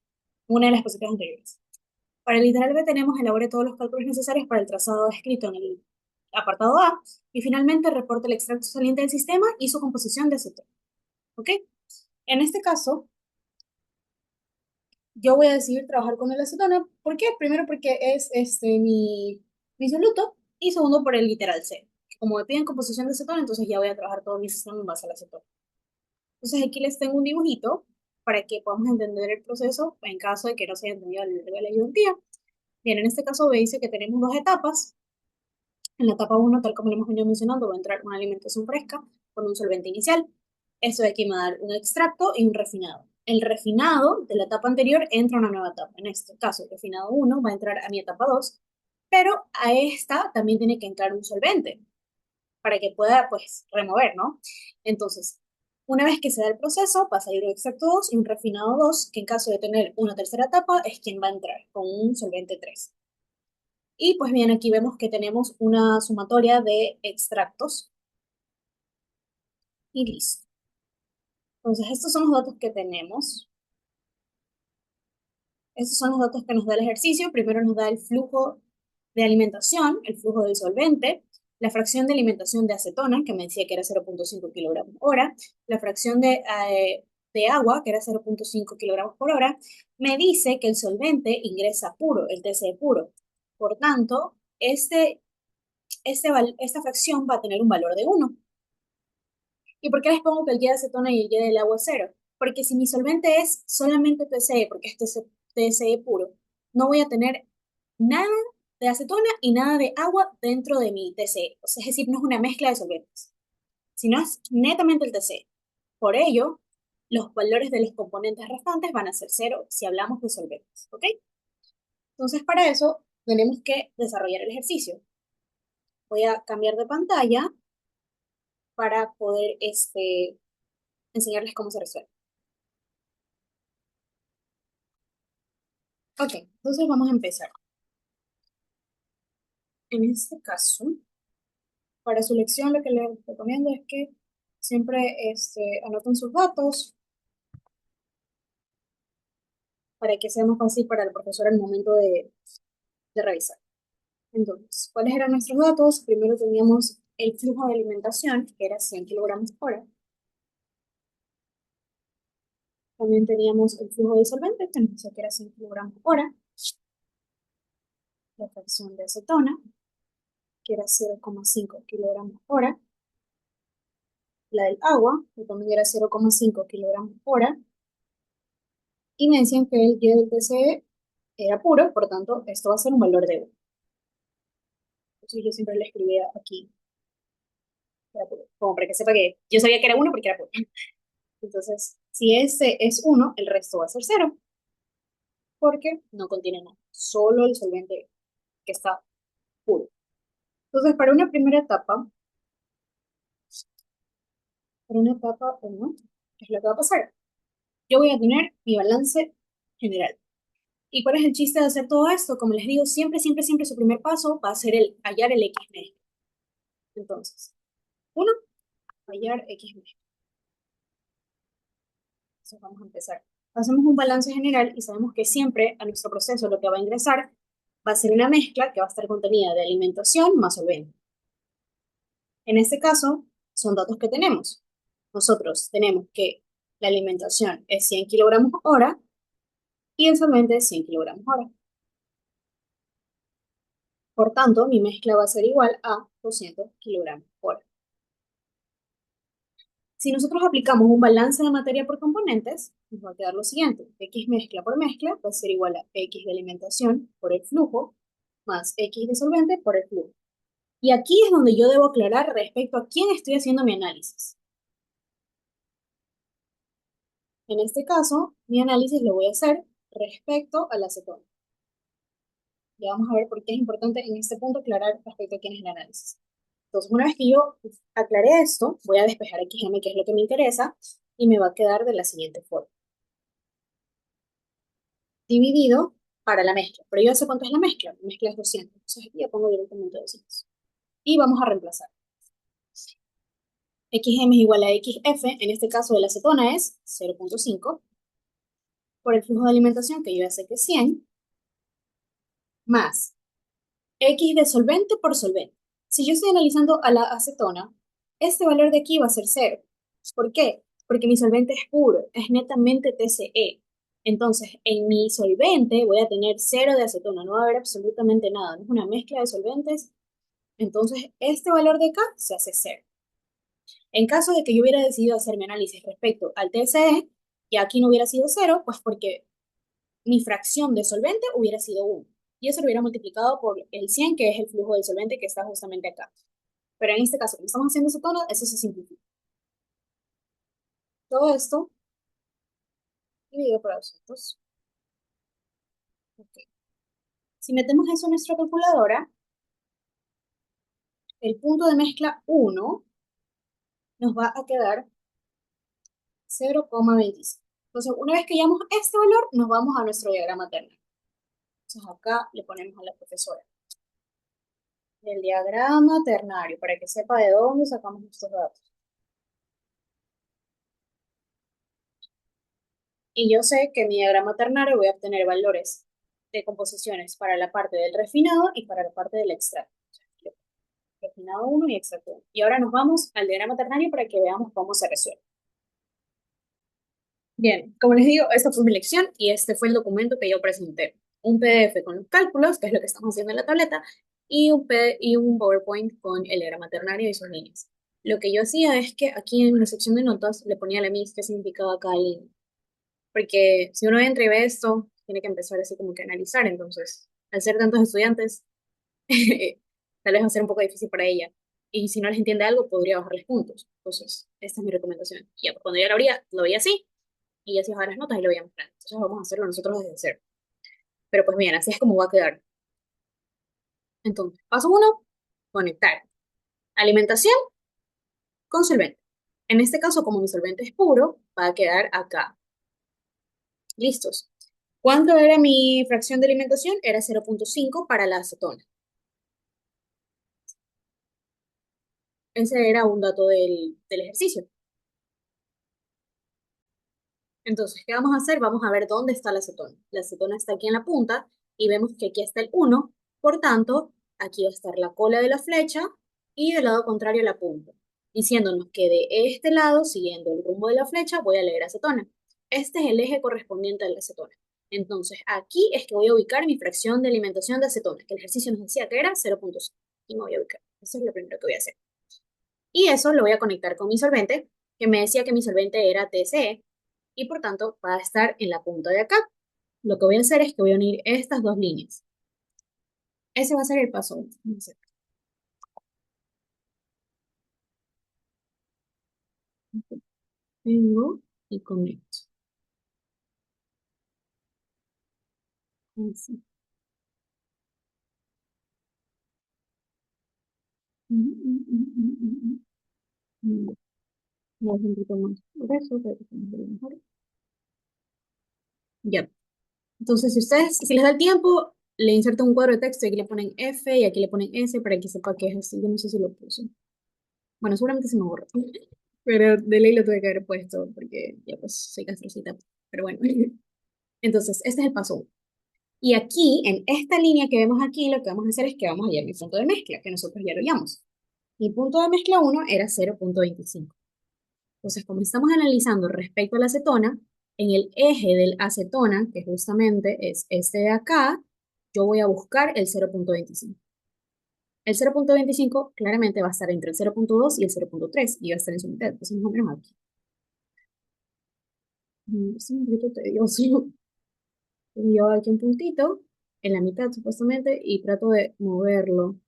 Speaker 1: una de las diapositivas anteriores. Para el literal B tenemos elabore todos los cálculos necesarios para el trazado descrito en el apartado A y finalmente reporte el extracto saliente del sistema y su composición de acetona. ¿Ok? En este caso, yo voy a decidir trabajar con el acetona. ¿Por qué? Primero porque es mi soluto y segundo por el literal C. Como me piden composición de acetona, entonces ya voy a trabajar todo mi sistema en base al acetona. Entonces aquí les tengo un dibujito para que podamos entender el proceso en caso de que no se haya entendido la ayudantía. Bien, en este caso me dice que tenemos dos etapas. En la etapa uno, tal como lo hemos venido mencionando, va a entrar una alimentación fresca con un solvente inicial. Eso de aquí me va a dar un extracto y un refinado. El refinado de la etapa anterior entra a una nueva etapa. En este caso, el refinado uno va a entrar a mi etapa 2, pero a esta también tiene que entrar un solvente para que pueda, pues, remover, ¿no? Entonces, una vez que se da el proceso, va a salir un extracto 2 y un refinado 2, que en caso de tener una tercera etapa es quien va a entrar con un solvente 3. Y pues bien, aquí vemos que tenemos una sumatoria de extractos y listo. Entonces, estos son los datos que tenemos. Estos son los datos que nos da el ejercicio. Primero nos da el flujo de alimentación, el flujo de disolvente, la fracción de alimentación de acetona, que me decía que era 0.5 kilogramos por hora, la fracción de agua, que era 0.5 kilogramos por hora, me dice que el solvente ingresa puro, el TC puro. Por tanto, esta fracción va a tener un valor de 1. ¿Y por qué les pongo que el Y de acetona y el Y del agua es 0? Porque si mi solvente es solamente TCE, porque es TCE puro, no voy a tener nada de acetona y nada de agua dentro de mi TCE. O sea, es decir, no es una mezcla de solventes, sino es netamente el TCE. Por ello, los valores de los componentes restantes van a ser 0 si hablamos de solventes. ¿Ok? Entonces, para eso tenemos que desarrollar el ejercicio. Voy a cambiar de pantalla para poder enseñarles cómo se resuelve. Ok, entonces vamos a empezar. En este caso, para su lección lo que les recomiendo es que siempre anoten sus datos para que sea más fácil para el profesor al momento de revisar. Entonces, ¿cuáles eran nuestros datos? Primero teníamos el flujo de alimentación, que era 100 kilogramos por hora. También teníamos el flujo de disolvente, que nos decía que era 100 kilogramos por hora. La fracción de acetona, que era 0,5 kilogramos por hora. La del agua, que también era 0,5 kilogramos por hora. Y me decían que el Y del TCE era puro, por tanto, esto va a ser un valor de 1. Entonces yo siempre le escribía aquí, que era puro, como para que sepa que yo sabía que era 1 porque era puro. Entonces, si ese es 1, el resto va a ser 0, porque no contiene nada, solo el solvente que está puro. Entonces, para una etapa 1, ¿qué es lo que va a pasar? Yo voy a tener mi balance general. ¿Y cuál es el chiste de hacer todo esto? Como les digo, siempre, siempre, siempre su primer paso va a ser el hallar el X mezcla. Entonces, 1, hallar X mezcla. Entonces vamos a empezar. Hacemos un balance general y sabemos que siempre a nuestro proceso lo que va a ingresar va a ser una mezcla que va a estar contenida de alimentación más solvente. En este caso, son datos que tenemos. Nosotros tenemos que la alimentación es 100 kilogramos hora y el solvente es 100 kilogramos hora. Por tanto, mi mezcla va a ser igual a 200 kilogramos hora. Si nosotros aplicamos un balance de materia por componentes, nos va a quedar lo siguiente. X mezcla por mezcla va a ser igual a X de alimentación por el flujo más X de solvente por el flujo. Y aquí es donde yo debo aclarar respecto a quién estoy haciendo mi análisis. En este caso, mi análisis lo voy a hacer respecto al acetona. Ya vamos a ver por qué es importante en este punto aclarar respecto a quién es el análisis. Entonces, una vez que yo aclaré esto, voy a despejar XM, que es lo que me interesa, y me va a quedar de la siguiente forma. Dividido para la mezcla. Pero yo sé cuánto es la mezcla. La mezcla es 200. Entonces aquí ya pongo directamente 200. Y vamos a reemplazar. XM es igual a XF, en este caso de la acetona es 0,5 por el flujo de alimentación, que yo ya sé que es 100, más X de solvente por solvente. Si yo estoy analizando a la acetona, este valor de aquí va a ser cero. ¿Por qué? Porque mi solvente es puro, es netamente TCE. Entonces, en mi solvente voy a tener cero de acetona, no va a haber absolutamente nada, no es una mezcla de solventes. Entonces, este valor de acá se hace cero. En caso de que yo hubiera decidido hacer mi análisis respecto al TCE, y aquí no hubiera sido cero, pues porque mi fracción de solvente hubiera sido 1. Y eso lo hubiera multiplicado por el 100, que es el flujo del solvente que está justamente acá. Pero en este caso, como estamos haciendo acetona, eso se simplifica. Todo esto dividido por 200. Ok. Si metemos eso en nuestra calculadora, el punto de mezcla 1 nos va a quedar 0,25. Entonces, una vez que hayamos este valor, nos vamos a nuestro diagrama térmico. Entonces, acá le ponemos a la profesora el diagrama ternario para que sepa de dónde sacamos estos datos. Y yo sé que en mi diagrama ternario voy a obtener valores de composiciones para la parte del refinado y para la parte del extracto. Refinado 1 y extracto 1. Y ahora nos vamos al diagrama ternario para que veamos cómo se resuelve. Bien, como les digo, esta fue mi lección y este fue el documento que yo presenté. Un PDF con los cálculos, que es lo que estamos haciendo en la tableta, y un PowerPoint con el diagrama ternario y sus líneas. Lo que yo hacía es que aquí en la sección de notas le ponía a la Miss qué significaba cada línea. Porque si uno entra y ve esto, tiene que empezar así como que a analizar. Entonces, al ser tantos estudiantes, tal vez va a ser un poco difícil para ella. Y si no les entiende algo, podría bajarles puntos. Entonces, esta es mi recomendación. Y ya, pues, cuando yo lo veía así, y así bajaba las notas y lo veíamos plan. Entonces, vamos a hacerlo nosotros desde cero. Pero pues bien, así es como va a quedar. Entonces, paso uno, conectar. Alimentación con solvente. En este caso, como mi solvente es puro, va a quedar acá. Listos. ¿Cuánto era mi fracción de alimentación? Era 0,5 para la acetona. Ese era un dato del ejercicio. Entonces, ¿qué vamos a hacer? Vamos a ver dónde está la acetona. La acetona está aquí en la punta y vemos que aquí está el 1. Por tanto, aquí va a estar la cola de la flecha y del lado contrario la punta, diciéndonos que de este lado, siguiendo el rumbo de la flecha, voy a leer acetona. Este es el eje correspondiente a la acetona. Entonces, aquí es que voy a ubicar mi fracción de alimentación de acetona, que el ejercicio nos decía que era 0,5. Y me voy a ubicar. Eso es lo primero que voy a hacer. Y eso lo voy a conectar con mi solvente, que me decía que mi solvente era TCE, y por tanto va a estar en la punta de acá. Lo que voy a hacer es que voy a unir estas dos líneas. Ese va a ser el paso 1. Tengo y conecto. Así. Vamos un poquito más grueso para que se nos vea mejor. Ya. Entonces, si ustedes, si les da el tiempo, le insertan un cuadro de texto y aquí le ponen F y aquí le ponen S para que sepa que es así. Yo no sé si lo puse. Bueno, seguramente se me borra. Pero de ley lo tuve que haber puesto porque ya pues soy castrocita. Pero bueno. Entonces, este es el paso 1. Y aquí, en esta línea que vemos aquí, lo que vamos a hacer es que vamos a hallar mi punto de mezcla, que nosotros ya lo hallamos. Mi punto de mezcla 1 era 0,25. Entonces, como estamos analizando respecto a la acetona, en el eje del acetona, que justamente es este de acá, yo voy a buscar el 0,25. El 0,25 claramente va a estar entre el 0,2 y el 0,3 y va a estar en su mitad, entonces más o menos aquí. Es un poquito tedioso. Yo aquí un puntito en la mitad supuestamente y trato de moverlo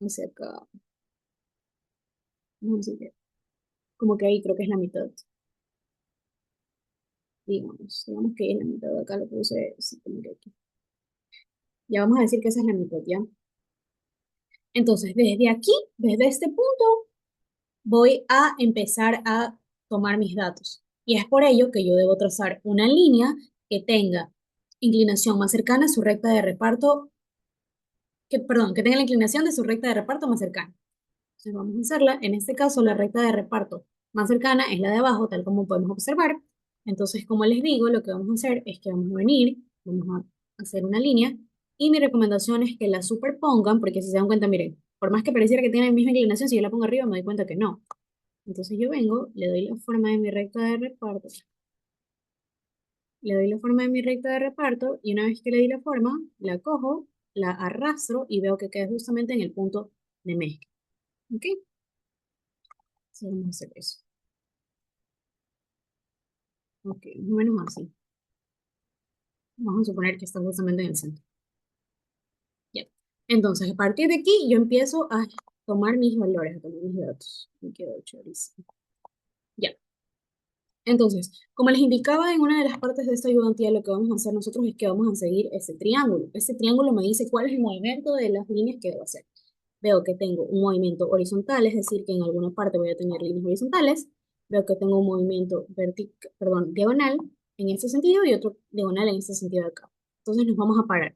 Speaker 1: hacia acá. No sé qué. Como que ahí creo que es la mitad. Digamos que es la mitad de acá, lo puse así como que aquí. Ya vamos a decir que esa es la mitad, ¿ya? Entonces, desde aquí, desde este punto, voy a empezar a tomar mis datos. Y es por ello que yo debo trazar una línea que tenga inclinación más cercana a su recta de reparto, perdón, que tenga la inclinación de su recta de reparto más cercana. Entonces vamos a hacerla. En este caso, la recta de reparto más cercana es la de abajo, tal como podemos observar. Entonces, como les digo, lo que vamos a hacer es que vamos a venir, vamos a hacer una línea, y mi recomendación es que la superpongan, porque si se dan cuenta, miren, por más que pareciera que tiene la misma inclinación, si yo la pongo arriba me doy cuenta que no. Entonces yo vengo, le doy la forma de mi recta de reparto, le doy la forma de mi recta de reparto, y una vez que le di la forma, la cojo, la arrastro y veo que queda justamente en el punto de mezcla. ¿Ok? Entonces vamos a hacer eso. Ok, más o menos así. Vamos a suponer que está justamente en el centro. Ya. Entonces, a partir de aquí, yo empiezo a tomar mis valores, a tomar mis datos. Me quedo chorísimo. Ya. Entonces, como les indicaba en una de las partes de esta ayudantía, lo que vamos a hacer nosotros es que vamos a seguir ese triángulo. Ese triángulo me dice cuál es el movimiento de las líneas que debo hacer. Veo que tengo un movimiento horizontal, es decir, que en alguna parte voy a tener líneas horizontales. Veo que tengo un movimiento perdón, diagonal en este sentido y otro diagonal en este sentido de acá. Entonces nos vamos a parar.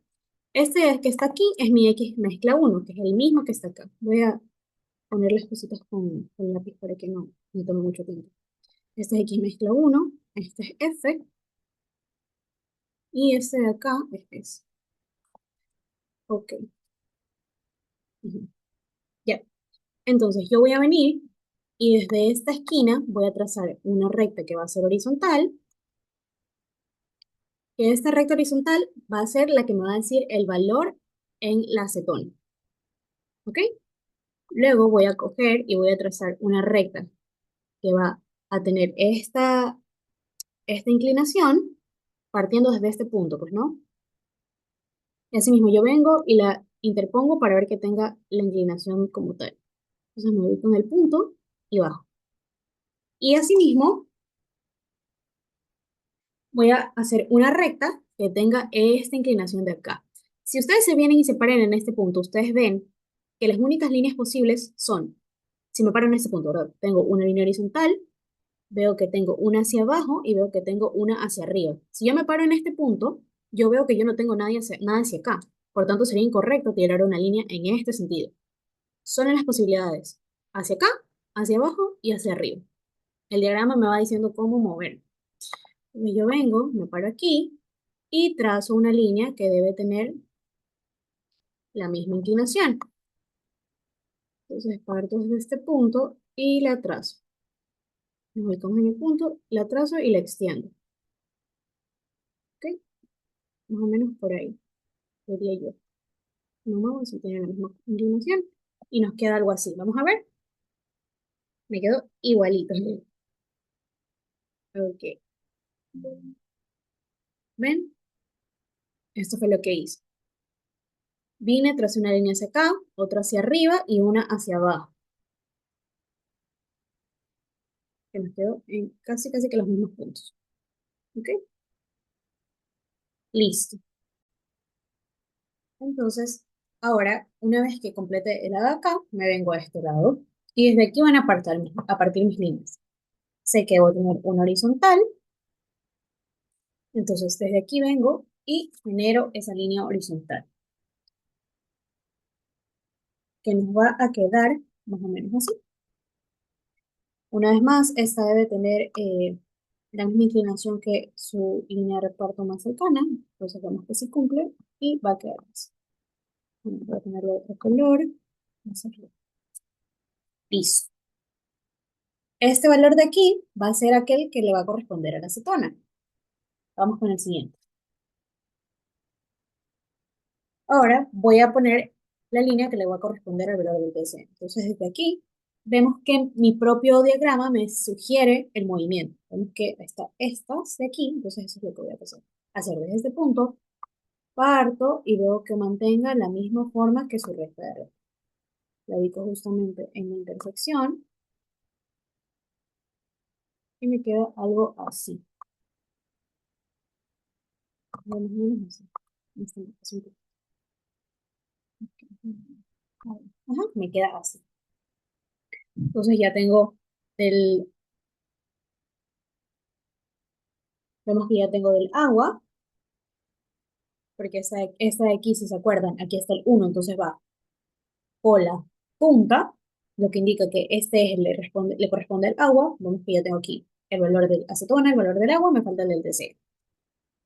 Speaker 1: Este que está aquí es mi X mezcla uno, que es el mismo que está acá. Voy a poner las cositas con lápiz para que no me tome mucho tiempo. Este es X mezcla uno, este es F, y este de acá es S. Ok. Ujú. Ya. Entonces yo voy a venir y desde esta esquina voy a trazar una recta que va a ser horizontal, que esta recta horizontal va a ser la que me va a decir el valor en la acetona. ¿Ok? Luego voy a coger y voy a trazar una recta que va a tener esta inclinación partiendo desde este punto, pues, ¿no? Y así mismo yo vengo y la interpongo para ver que tenga la inclinación como tal. Entonces me voy con el punto y bajo. Y asimismo voy a hacer una recta que tenga esta inclinación de acá. Si ustedes se vienen y se paran en este punto, ustedes ven que las únicas líneas posibles son, si me paro en este punto, ¿verdad? Tengo una línea horizontal, veo que tengo una hacia abajo y veo que tengo una hacia arriba. Si yo me paro en este punto, yo veo que yo no tengo nada hacia acá. Por tanto, sería incorrecto tirar una línea en este sentido. Son las posibilidades, hacia acá, hacia abajo y hacia arriba. El diagrama me va diciendo cómo mover. Entonces yo vengo, me paro aquí y trazo una línea que debe tener la misma inclinación. Entonces parto desde este punto y la trazo. Me voy con el punto, la trazo y la extiendo. ¿Ok? Más o menos por ahí, diría yo. No muevo si tiene la misma inclinación. Y nos queda algo así. Vamos a ver. Me quedó igualito. Ok. ¿Ven? Esto fue lo que hice. Vine, tracé una línea hacia acá, otra hacia arriba y una hacia abajo. Que nos quedó en casi que los mismos puntos. ¿Ok? Listo. Entonces, ahora, una vez que complete el lado de acá, me vengo a este lado. Y desde aquí van a partir mis líneas. Sé que voy a tener una horizontal. Entonces, desde aquí vengo y genero esa línea horizontal, que nos va a quedar más o menos así. Una vez más, esta debe tener la misma inclinación que su línea de reparto más cercana. Entonces, vemos que sí cumple y va a quedar así. Bueno, voy a ponerle otro color. Vamos a hacerlo. Listo. Este valor de aquí va a ser aquel que le va a corresponder a la acetona. Vamos con el siguiente. Ahora voy a poner la línea que le va a corresponder al valor del TC. Entonces, desde aquí vemos que mi propio diagrama me sugiere el movimiento. Vemos que está estas de aquí, entonces eso es lo que voy a hacer desde este punto. Parto y veo que mantenga la misma forma que su recta de recta. La ubico justamente en la intersección y me queda algo así. Más o menos así. Así. Ajá, me queda así. Entonces ya tengo del, Vemos que ya tengo del agua, porque esta de aquí, si se acuerdan, aquí está el uno, entonces va cola, punta, lo que indica que este eje le corresponde al agua. Vemos que ya tengo aquí el valor del acetona, el valor del agua, me falta el del TCE.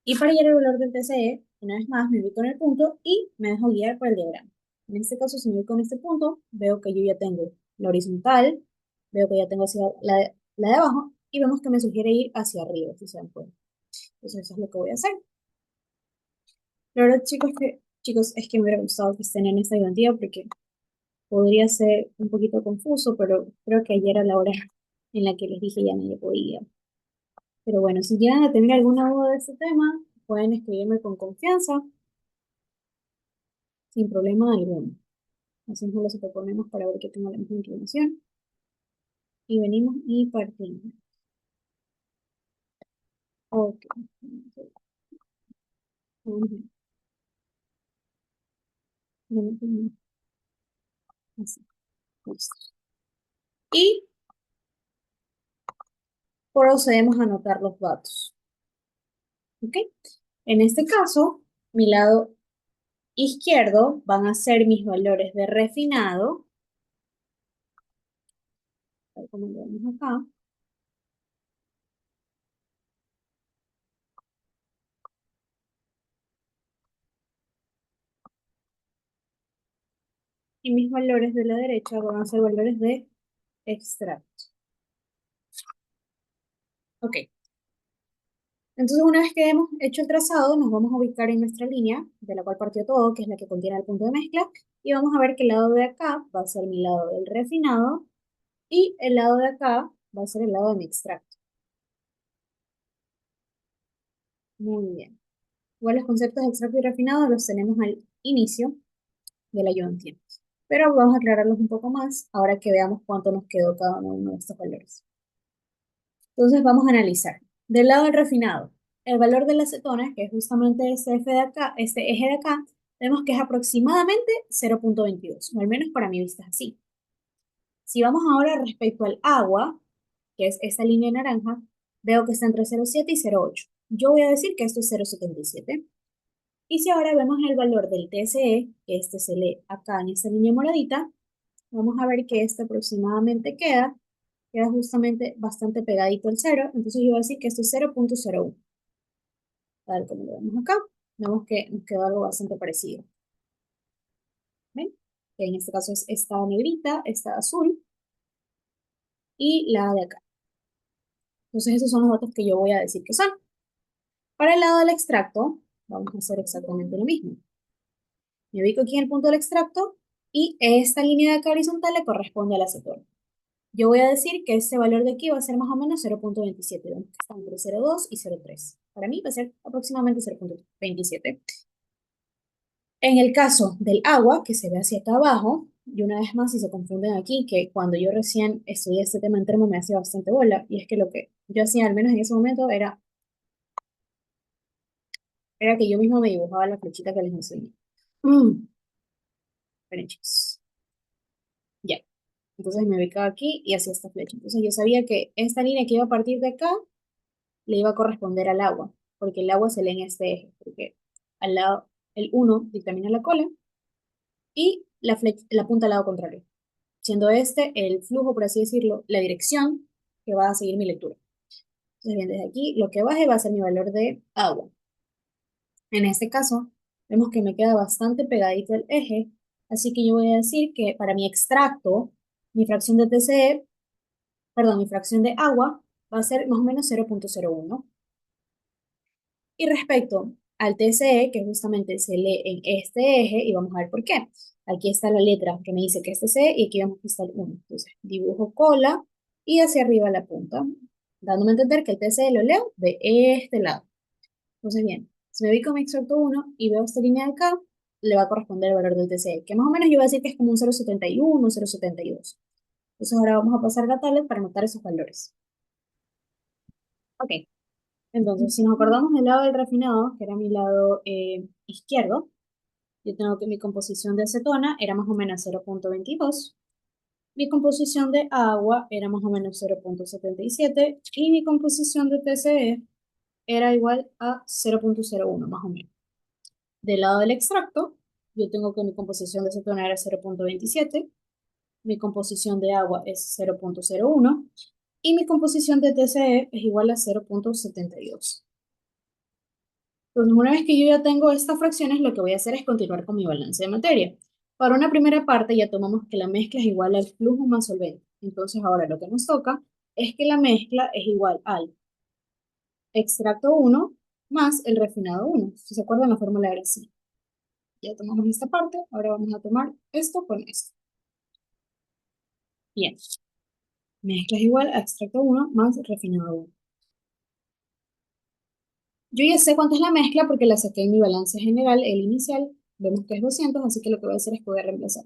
Speaker 1: Y para hallar el valor del TCE, una vez más me ubico en el punto y me dejo guiar por el diagrama. En este caso, si me ubico en este punto, veo que yo ya tengo la horizontal, veo que ya tengo hacia la de abajo, y vemos que me sugiere ir hacia arriba, si se dan cuenta. Entonces eso es lo que voy a hacer. La verdad, chicos, es que me hubiera gustado que estén en esta ayudantía porque podría ser un poquito confuso, pero creo que ayer a la hora en la que les dije ya no podía. Pero bueno, si llegan a tener alguna duda de este tema, pueden escribirme con confianza, sin problema alguno. Así nos lo superponemos para ver que tenga la misma inclinación. Y venimos y partimos. Ok. Ujú. Así. Listo. Y procedemos a anotar los datos. ¿Ok? En este caso, mi lado izquierdo van a ser mis valores de refinado, tal como lo vemos acá, y mis valores de la derecha van a ser valores de extracto. Ok, entonces una vez que hemos hecho el trazado, nos vamos a ubicar en nuestra línea, de la cual partió todo, que es la que contiene el punto de mezcla, y vamos a ver que el lado de acá va a ser mi lado del refinado, y el lado de acá va a ser el lado de mi extracto. Muy bien. Igual los conceptos de extracto y refinado los tenemos al inicio de la ayudantía, pero vamos a aclararlos un poco más ahora que veamos cuánto nos quedó cada uno de estos valores. Entonces vamos a analizar. Del lado del refinado, el valor de la acetona, que es justamente este F de acá, este eje de acá, vemos que es aproximadamente 0,22, o al menos para mi vista es así. Si vamos ahora respecto al agua, que es esta línea naranja, veo que está entre 0,7 y 0,8. Yo voy a decir que esto es 0,77. Y si ahora vemos el valor del TSE, que este se lee acá en esta línea moradita, vamos a ver que este aproximadamente queda justamente bastante pegadito al cero, entonces yo voy a decir que esto es 0,01, tal como lo vemos acá, vemos que nos quedó algo bastante parecido. ¿Ven? Que en este caso es esta negrita, esta azul y la de acá. Entonces esos son los datos que yo voy a decir que son. Para el lado del extracto, vamos a hacer exactamente lo mismo. Me ubico aquí en el punto del extracto y esta línea de acá horizontal le corresponde al acetona. Yo voy a decir que este valor de aquí va a ser más o menos 0,27, vemos que está entre 0,2 y 0,3. Para mí va a ser aproximadamente 0,27. En el caso del agua, que se ve hacia acá abajo, y una vez más, si se confunden aquí, que cuando yo recién estudié este tema en termo me hacía bastante bola, y es que lo que yo hacía, al menos en ese momento, era que yo mismo me dibujaba la flechita que les enseñé. Mm, Esperen, chicos. Ya. Entonces me ubicaba aquí y hacía esta flecha. Entonces yo sabía que esta línea que iba a partir de acá le iba a corresponder al agua, porque el agua se lee en este eje, porque al lado, el uno dictamina la cola y la punta al lado contrario, siendo este el flujo, por así decirlo, la dirección que va a seguir mi lectura. Entonces, bien, desde aquí lo que baje va a ser mi valor de agua. En este caso, vemos que me queda bastante pegadito el eje, así que yo voy a decir que para mi extracto, mi fracción de TCE, perdón, mi fracción de agua va a ser más o menos 0,01. Y respecto al TCE, que justamente se lee en este eje, y vamos a ver por qué. Aquí está la letra que me dice que es TCE y aquí vemos que está el 1. Entonces, dibujo cola y hacia arriba la punta, dándome a entender que el TCE lo leo de este lado. Entonces, bien, si me ubico en mi extracto 1 y veo esta línea de acá, le va a corresponder el valor del TCE, que más o menos yo voy a decir que es como un 0,71, 0,72. Entonces, ahora vamos a pasar la tablet para anotar esos valores. Ok, entonces, si nos acordamos del lado del refinado, que era mi lado izquierdo, yo tengo que mi composición de acetona era más o menos 0,22, mi composición de agua era más o menos 0,77 y mi composición de TCE era igual a 0,01 más o menos. Del lado del extracto, yo tengo que mi composición de cetona era 0,27, mi composición de agua es 0,01 y mi composición de TCE es igual a 0,72. Entonces, una vez que yo ya tengo estas fracciones, lo que voy a hacer es continuar con mi balance de materia. Para una primera parte ya tomamos que la mezcla es igual al flujo más solvente. Entonces, ahora lo que nos toca es que la mezcla es igual al extracto 1 más el refinado 1. Si se acuerdan la fórmula era así. Ya tomamos esta parte, ahora vamos a tomar esto con esto. Bien, mezcla es igual a extracto 1 más refinado 1. Yo ya sé cuánto es la mezcla porque la saqué en mi balance general, el inicial. Vemos que es 200, así que lo que voy a hacer es que voy a reemplazar.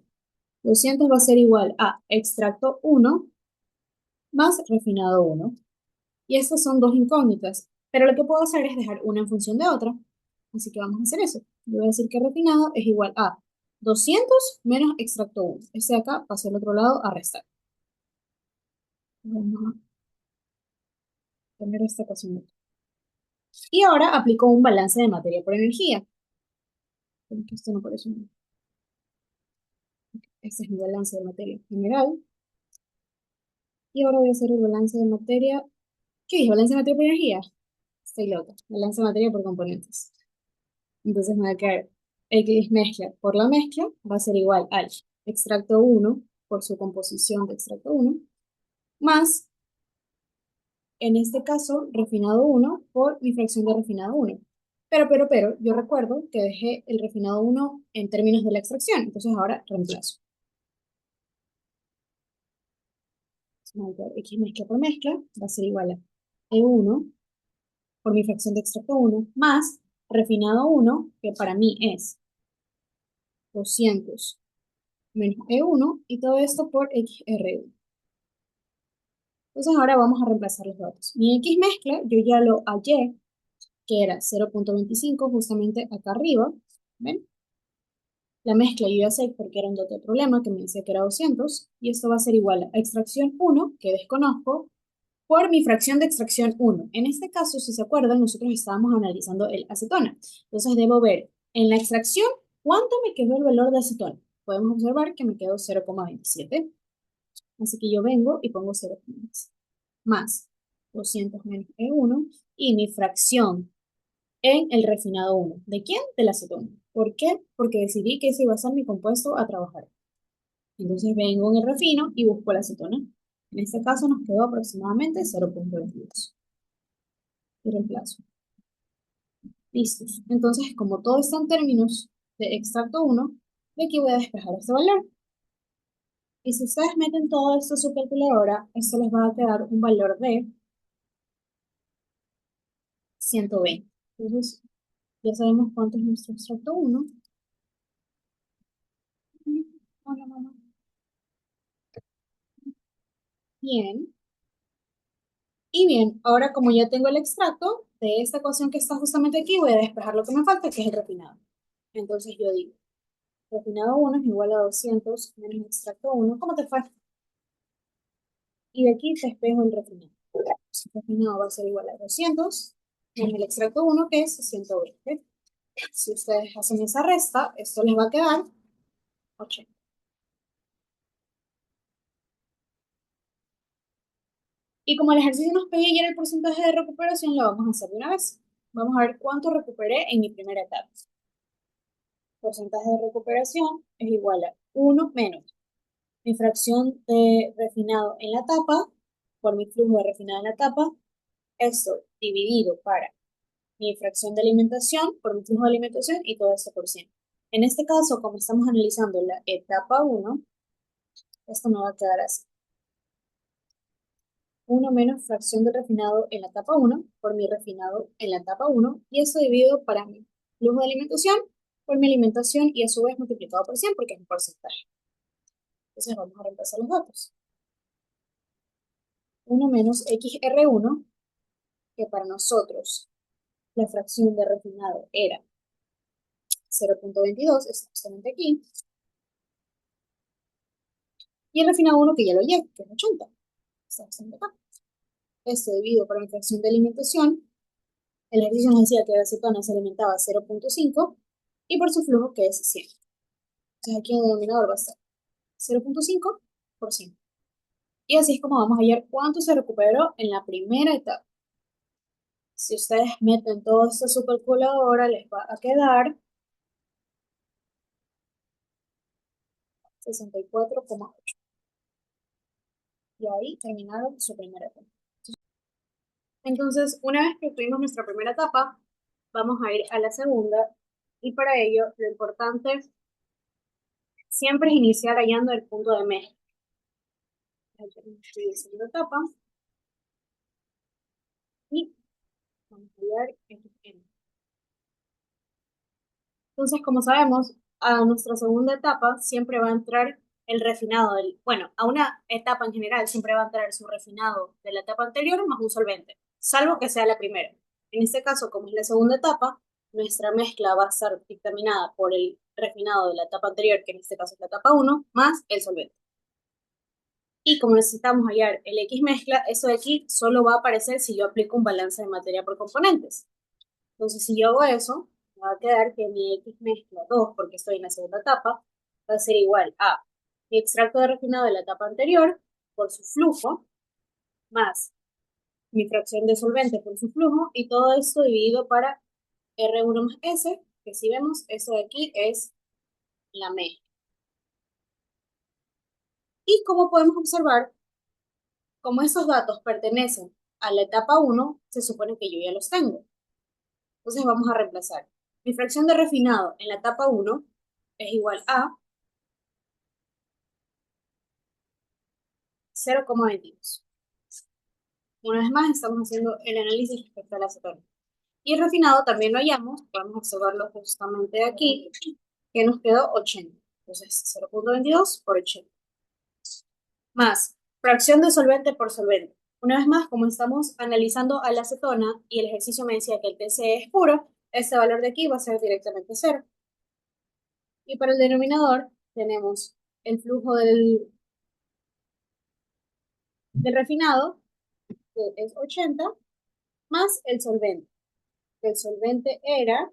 Speaker 1: 200 va a ser igual a extracto 1 más refinado 1. Y estas son dos incógnitas, pero lo que puedo hacer es dejar una en función de otra. Así que vamos a hacer eso. Yo voy a decir que refinado es igual a 200 menos extracto 1. Este de acá pasa al otro lado a restar. Vamos a poner esta ecuación aquí. Y ahora aplico un balance de materia por energía. Porque esto no parece un... Este es mi balance de materia general. Y ahora voy a hacer el balance de materia. ¿Qué es? ¿Balance de materia por energía? Estoy loca. Balance de materia por componentes. Entonces me va a quedar X mezcla por la mezcla va a ser igual al extracto 1 por su composición de extracto 1 más, en este caso, refinado 1 por mi fracción de refinado 1. Pero, yo recuerdo que dejé el refinado 1 en términos de la extracción, entonces ahora reemplazo. X mezcla por mezcla va a ser igual a E1 por mi fracción de extracto 1 más refinado 1, que para mí es 200 menos E1 y todo esto por XR1. Entonces ahora vamos a reemplazar los datos. Mi X mezcla yo ya lo hallé, que era 0,25 justamente acá arriba. ¿Ven? La mezcla yo ya sé porque era un dato de problema que me decía que era 200 y esto va a ser igual a extracción 1, que desconozco, por mi fracción de extracción 1. En este caso, si se acuerdan, nosotros estábamos analizando el acetona. Entonces debo ver en la extracción cuánto me quedó el valor de acetona. Podemos observar que me quedó 0,27. Así que yo vengo y pongo 0,27 más 200 menos E1 y mi fracción en el refinado 1. ¿De quién? Del acetona. ¿Por qué? Porque decidí que ese iba a ser mi compuesto a trabajar. Entonces vengo en el refino y busco la acetona. En este caso nos quedó aproximadamente 0,22. Y reemplazo. Listos. Entonces, como todo está en términos de extracto 1, de aquí voy a despejar este valor. Y si ustedes meten todo esto a su calculadora, esto les va a quedar un valor de 120. Entonces, ya sabemos cuánto es nuestro extracto 1. Hola, mamá. Bien. Y bien, ahora como ya tengo el extracto de esta ecuación que está justamente aquí, voy a despejar lo que me falta, que es el refinado. Entonces yo digo, refinado 1 es igual a 200 menos extracto 1. ¿Cómo te fue? Y de aquí despejo el refinado. El refinado va a ser igual a 200 menos el extracto 1, que es 120. Si ustedes hacen esa resta, esto les va a quedar 80. Y como el ejercicio nos pedía ayer el porcentaje de recuperación, lo vamos a hacer de una vez. Vamos a ver cuánto recuperé en mi primera etapa. Porcentaje de recuperación es igual a 1 menos mi fracción de refinado en la tapa por mi flujo de refinado en la tapa, esto dividido para mi fracción de alimentación por mi flujo de alimentación y todo esto por 100. En este caso, como estamos analizando la etapa 1, esto me va a quedar así. 1 menos fracción de refinado en la etapa 1 por mi refinado en la etapa 1 y esto dividido para mi flujo de alimentación por mi alimentación y a su vez multiplicado por 100 porque es un porcentaje. Entonces vamos a reemplazar los datos. 1 menos XR1, que para nosotros la fracción de refinado era 0,22, está justamente aquí, y el refinado 1 que ya lo llevo, que es 80, está justamente acá. Esto dividido por mi fracción de alimentación El ejercicio nos decía que de acetona se alimentaba 0,5 y por su flujo que es 100. Entonces aquí el denominador va a ser 0,5 por 100. Y así es como vamos a hallar cuánto se recuperó en la primera etapa. Si ustedes meten todo esto a su calculadora, les va a quedar 64,8. Y ahí terminaron su primera etapa. Entonces, una vez que tuvimos nuestra primera etapa, vamos a ir a la segunda. Y para ello, lo importante siempre es iniciar hallando el punto de mezcla. Estoy segunda etapa y vamos a hallar XN. Entonces, como sabemos, a nuestra segunda etapa siempre va a entrar el refinado bueno, a una etapa en general siempre va a entrar su refinado de la etapa anterior más un solvente, salvo que sea la primera. En este caso, como es la segunda etapa, nuestra mezcla va a ser dictaminada por el refinado de la etapa anterior, que en este caso es la etapa uno más el solvente. Y como necesitamos hallar el X mezcla, eso de aquí solo va a aparecer si yo aplico un balance de materia por componentes. Entonces, si yo hago eso, me va a quedar que mi X mezcla 2, porque estoy en la segunda etapa, va a ser igual a mi extracto de refinado de la etapa anterior por su flujo, más mi fracción de solvente por su flujo, y todo esto dividido para R1 más S, que si vemos, eso de aquí es la mezcla. Y como podemos observar, como esos datos pertenecen a la etapa 1, se supone que yo ya los tengo. Entonces vamos a reemplazar. Mi fracción de refinado en la etapa 1 es igual a 0,22. Una vez más, estamos haciendo el análisis respecto a la acetona. Y el refinado también lo hallamos, podemos observarlo justamente aquí, que nos quedó 80. Entonces, 0,22 por 80. Más, fracción de solvente por solvente. Una vez más, como estamos analizando a la acetona y el ejercicio me decía que el TCE es puro, este valor de aquí va a ser directamente 0. Y para el denominador tenemos el flujo del refinado, que es 80, más el solvente. El solvente era,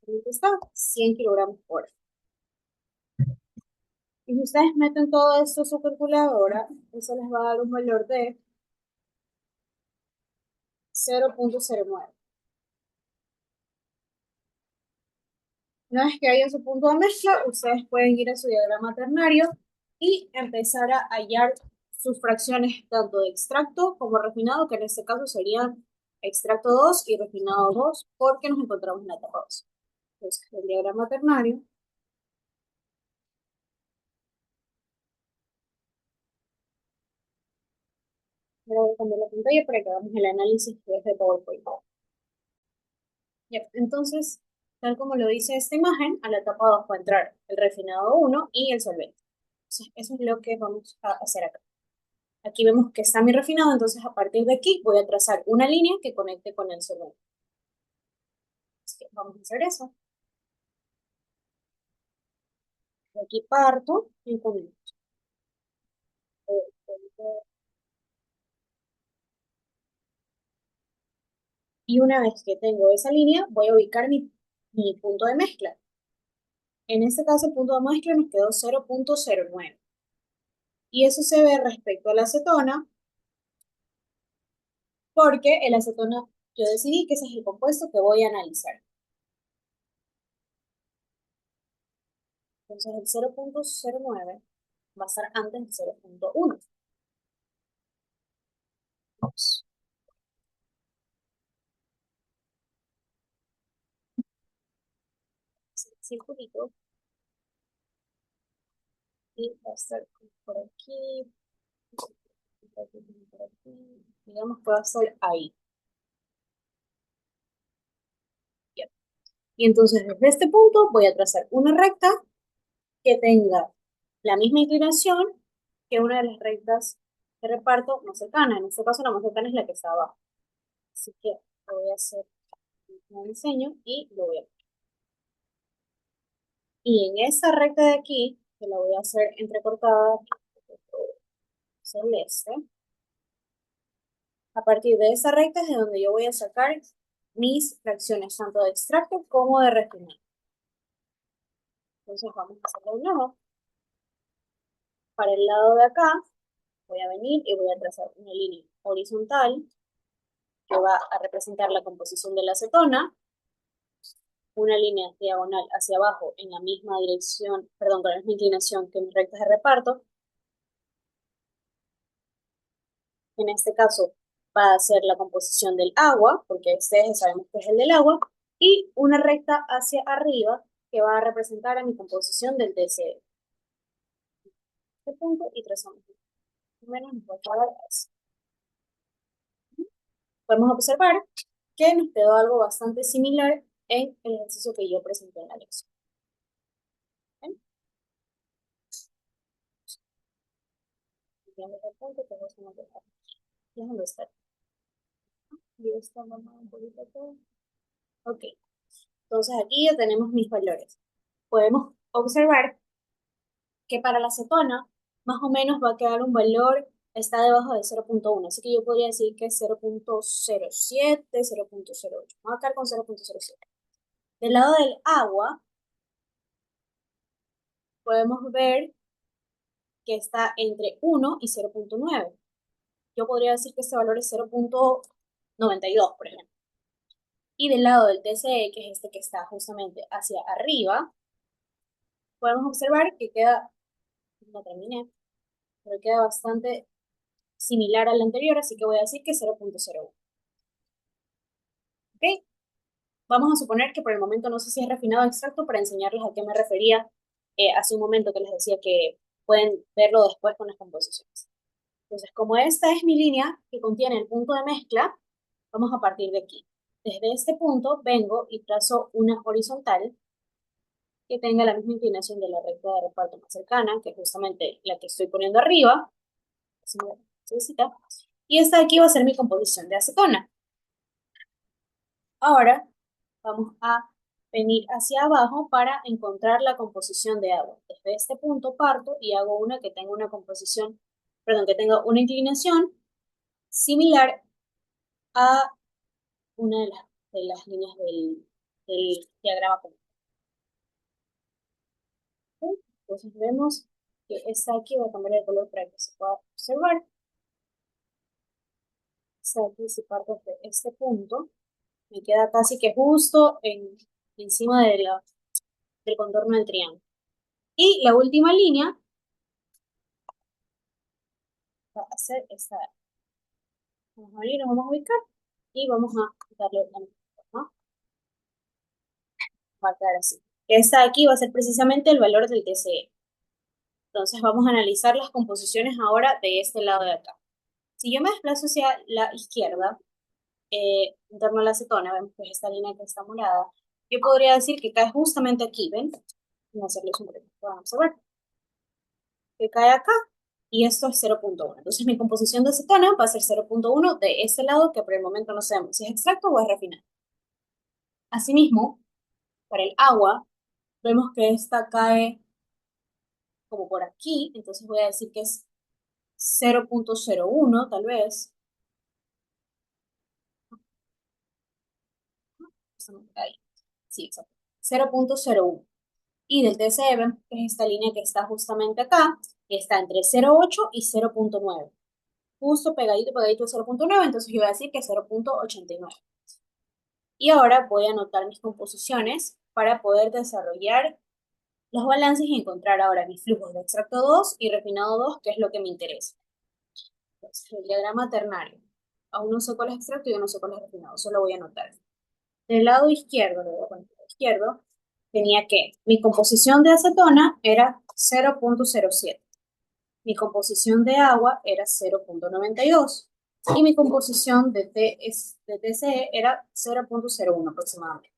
Speaker 1: ¿dónde está? 100 kilogramos por hora. Y si ustedes meten todo esto a su calculadora, eso les va a dar un valor de 0,09. Una vez que haya su punto de mezcla, ustedes pueden ir a su diagrama ternario y empezar a hallar sus fracciones tanto de extracto como refinado, que en este caso serían extracto 2 y refinado 2, porque nos encontramos en la etapa 2. Entonces, el diagrama ternario. Ahora voy a cambiar la pantalla para que hagamos el análisis desde PowerPoint. Ya, entonces, tal como lo dice esta imagen, a la etapa 2 va a entrar el refinado 1 y el solvente. Entonces, eso es lo que vamos a hacer acá. Aquí vemos que está mi refinado, entonces a partir de aquí voy a trazar una línea que conecte con el solvente. Así que vamos a hacer eso. De aquí parto y comienzo. Y una vez que tengo esa línea, voy a ubicar mi punto de mezcla. En este caso, el punto de mezcla nos quedó 0,09. Y eso se ve respecto a la acetona, porque el acetona, yo decidí que ese es el compuesto que voy a analizar. Entonces el 0,09 va a estar antes del 0,1. Vamos. Circulito y va a estar por aquí, por aquí, por aquí. Digamos que va a estar ahí. Bien. Y entonces desde este punto voy a trazar una recta que tenga la misma inclinación que una de las rectas de reparto más cercana. En este caso la más cercana es la que está abajo. Así que lo voy a hacer un diseño y lo voy a... Y en esa recta de aquí, que la voy a hacer entrecortada, celeste, A partir de esa recta es de donde yo voy a sacar mis fracciones, tanto de extracto como de refinado. Entonces vamos a hacerlo de nuevo. Para el lado de acá, voy a venir y voy a trazar una línea horizontal que va a representar la composición de la acetona, una línea diagonal hacia abajo en la misma dirección, perdón, con la misma inclinación que mis rectas de reparto. En este caso va a ser la composición del agua, porque este eje sabemos que es el del agua, y una recta hacia arriba que va a representar a mi composición del TCE. Este punto y trazamos menos nos va a quedar así. Podemos observar que nos quedó algo bastante similar en el ejercicio que yo presenté en la lección. ¿Ven? Cambiamos el punto que vamos a dejar. Déjame estar. Y está mamá un poquito todo. Ok, entonces aquí ya tenemos mis valores. Podemos observar que para la acetona, más o menos va a quedar un valor, está debajo de 0.1, así que yo podría decir que es 0.07, 0.08. Vamos a quedar con 0.07. Del lado del agua, podemos ver que está entre 1 y 0.9. Yo podría decir que este valor es 0.92, por ejemplo. Y del lado del TCE, que es este que está justamente hacia arriba, podemos observar que queda, no terminé, pero queda bastante similar al anterior, así que voy a decir que es 0.01. ¿Ok? Vamos a suponer que por el momento no sé si es refinado exacto para enseñarles a qué me refería hace un momento que les decía que pueden verlo después con las composiciones. Entonces, como esta es mi línea que contiene el punto de mezcla, vamos a partir de aquí. Desde este punto vengo y trazo una horizontal que tenga la misma inclinación de la recta de reparto más cercana, que es justamente la que estoy poniendo arriba. Y esta de aquí va a ser mi composición de acetona. Ahora vamos a venir hacia abajo para encontrar la composición de agua. Desde este punto parto y hago una que tenga una composición, perdón, que tenga una inclinación similar a una de las líneas del diagrama común. ¿Ok? Entonces vemos que esta aquí va a cambiar el color para que se pueda observar. Esta aquí, si parto de este punto, me queda casi que justo encima del contorno del triángulo. Y la última línea va a ser esta. Vamos a abrir, nos vamos a ubicar y vamos a darle la misma forma. Va a quedar así. Esta de aquí va a ser precisamente el valor del TCE. Entonces vamos a analizar las composiciones ahora de este lado de acá. Si yo me desplazo hacia la izquierda, en torno a la acetona, vemos que es esta línea que está morada, yo podría decir que cae justamente aquí, ¿ven? Vamos a hacerles un breve, vamos a ver. Que cae acá y esto es 0.1. Entonces mi composición de acetona va a ser 0.1 de este lado, que por el momento no sabemos si es extracto o es refinado. Asimismo, para el agua, vemos que esta cae como por aquí, entonces voy a decir que es 0.01 tal vez. Ahí. Sí, exacto. 0.01. Y del TCE vemos que es esta línea que está justamente acá, que está entre 0.8 y 0.9. Justo pegadito a 0.9, entonces yo voy a decir que es 0.89. Y ahora voy a anotar mis composiciones para poder desarrollar los balances y encontrar ahora mis flujos de extracto 2 y refinado 2, que es lo que me interesa. Entonces, el diagrama ternario. Aún no sé cuál es extracto y yo no sé cuál es refinado, solo voy a anotar. Del lado izquierdo, le voy a poner el izquierdo, tenía que mi composición de acetona era 0.07, mi composición de agua era 0.92 y mi composición de TCE era 0.01 aproximadamente.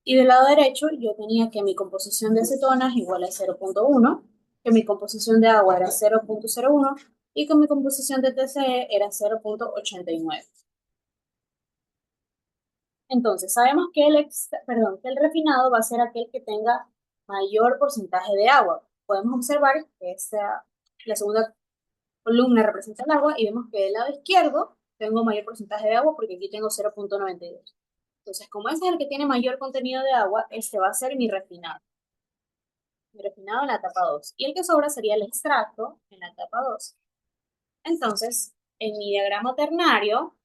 Speaker 1: Y del lado derecho yo tenía que mi composición de acetona es igual a 0.1, que mi composición de agua era 0.01 y que mi composición de TCE era 0.89. Entonces, sabemos que que el refinado va a ser aquel que tenga mayor porcentaje de agua. Podemos observar que la segunda columna representa el agua y vemos que del lado izquierdo tengo mayor porcentaje de agua porque aquí tengo 0,92. Entonces, como ese es el que tiene mayor contenido de agua, este va a ser mi refinado. Mi refinado en la etapa 2. Y el que sobra sería el extracto en la etapa 2. Entonces, en mi diagrama ternario,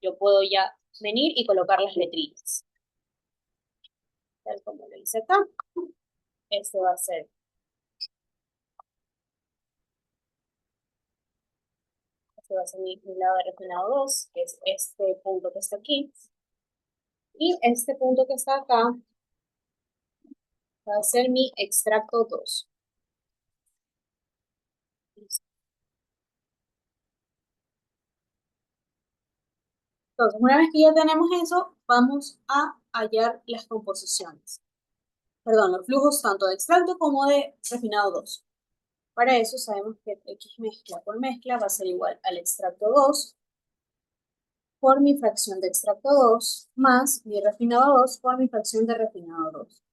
Speaker 1: yo puedo ya venir y colocar las letritas. Tal como lo hice acá. Este va a ser, este va a ser mi lado de refinado 2, que es este punto que está aquí. Y este punto que está acá va a ser mi extracto 2. Entonces, una vez que ya tenemos eso, vamos a hallar las composiciones. Perdón, los flujos tanto de extracto como de refinado 2. Para eso sabemos que X mezcla por mezcla va a ser igual al extracto 2 por mi fracción de extracto 2 más mi refinado 2 por mi fracción de refinado 2.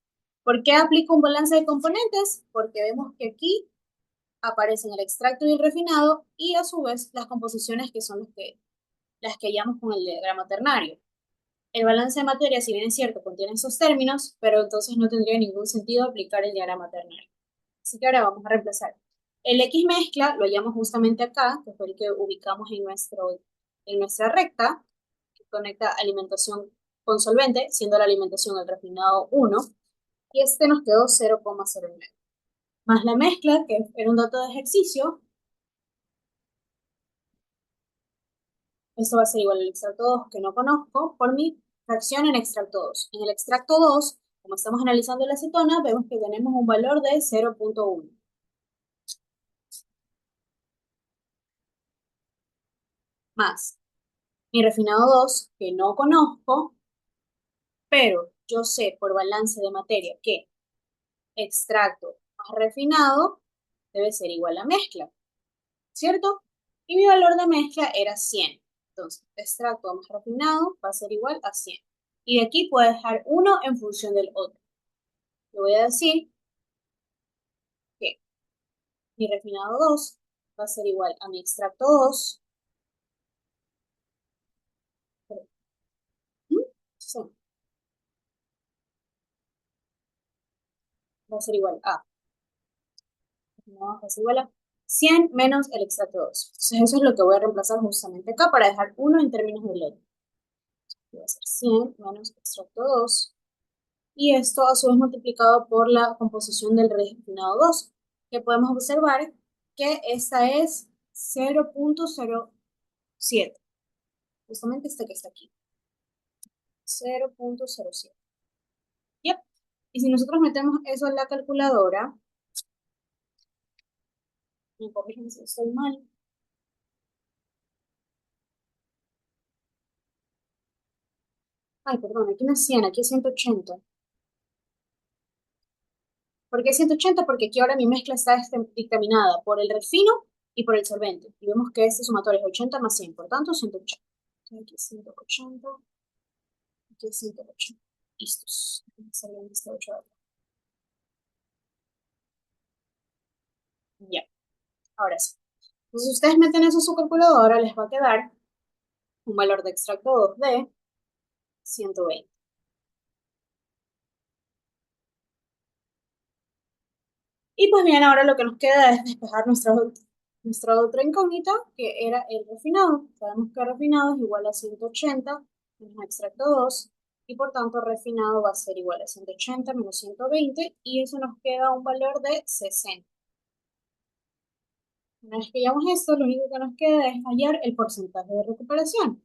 Speaker 1: ¿Por qué aplico un balance de componentes? Porque vemos que aquí aparecen el extracto y el refinado y a su vez las composiciones que son las que hallamos con el diagrama ternario. El balance de materia, si bien es cierto, contiene esos términos, pero entonces no tendría ningún sentido aplicar el diagrama ternario. Así que ahora vamos a reemplazar. El X mezcla lo hallamos justamente acá, que fue el que ubicamos en nuestra recta, que conecta alimentación con solvente, siendo la alimentación el refinado 1, y este nos quedó 0,09. Más la mezcla, que era un dato de ejercicio, esto va a ser igual al extracto 2 que no conozco, por mi fracción en extracto 2. En el extracto 2, como estamos analizando la acetona, vemos que tenemos un valor de 0,1. Más mi refinado 2, que no conozco, pero yo sé por balance de materia que extracto más refinado debe ser igual a mezcla, ¿cierto? Y mi valor de mezcla era 100. Entonces, extracto más refinado va a ser igual a 100. Y de aquí puedo dejar uno en función del otro. Le voy a decir que mi refinado 2 va a ser igual a mi extracto 2. Sí, va a ser igual a, no, va a ser igual a 100 menos el extracto 2. Entonces eso es lo que voy a reemplazar justamente acá para dejar uno en términos del otro. Va a ser 100 menos extracto 2. Y esto a su vez multiplicado por la composición del refinado 2, que podemos observar que esta es 0,07. Justamente este que está aquí. 0,07. Yep. Y si nosotros metemos eso en la calculadora, me corrigen si estoy mal. Ay, perdón, aquí no es 100, aquí es 180. ¿Por qué 180? Porque aquí ahora mi mezcla está dictaminada por el refino y por el solvente. Y vemos que este sumatorio es 80 más 100, por tanto 180. Aquí es 180, aquí es 180. Listos. Ya, ahora sí. Entonces ustedes meten eso en su calculadora, les va a quedar un valor de extracto 2 de 120. Y pues bien, ahora lo que nos queda es despejar nuestra otra incógnita, que era el refinado. Sabemos que refinado es igual a 180 menos extracto 2, y por tanto refinado va a ser igual a 180 menos 120, y eso nos queda un valor de 60. Una vez que hallamos esto, lo único que nos queda es hallar el porcentaje de recuperación.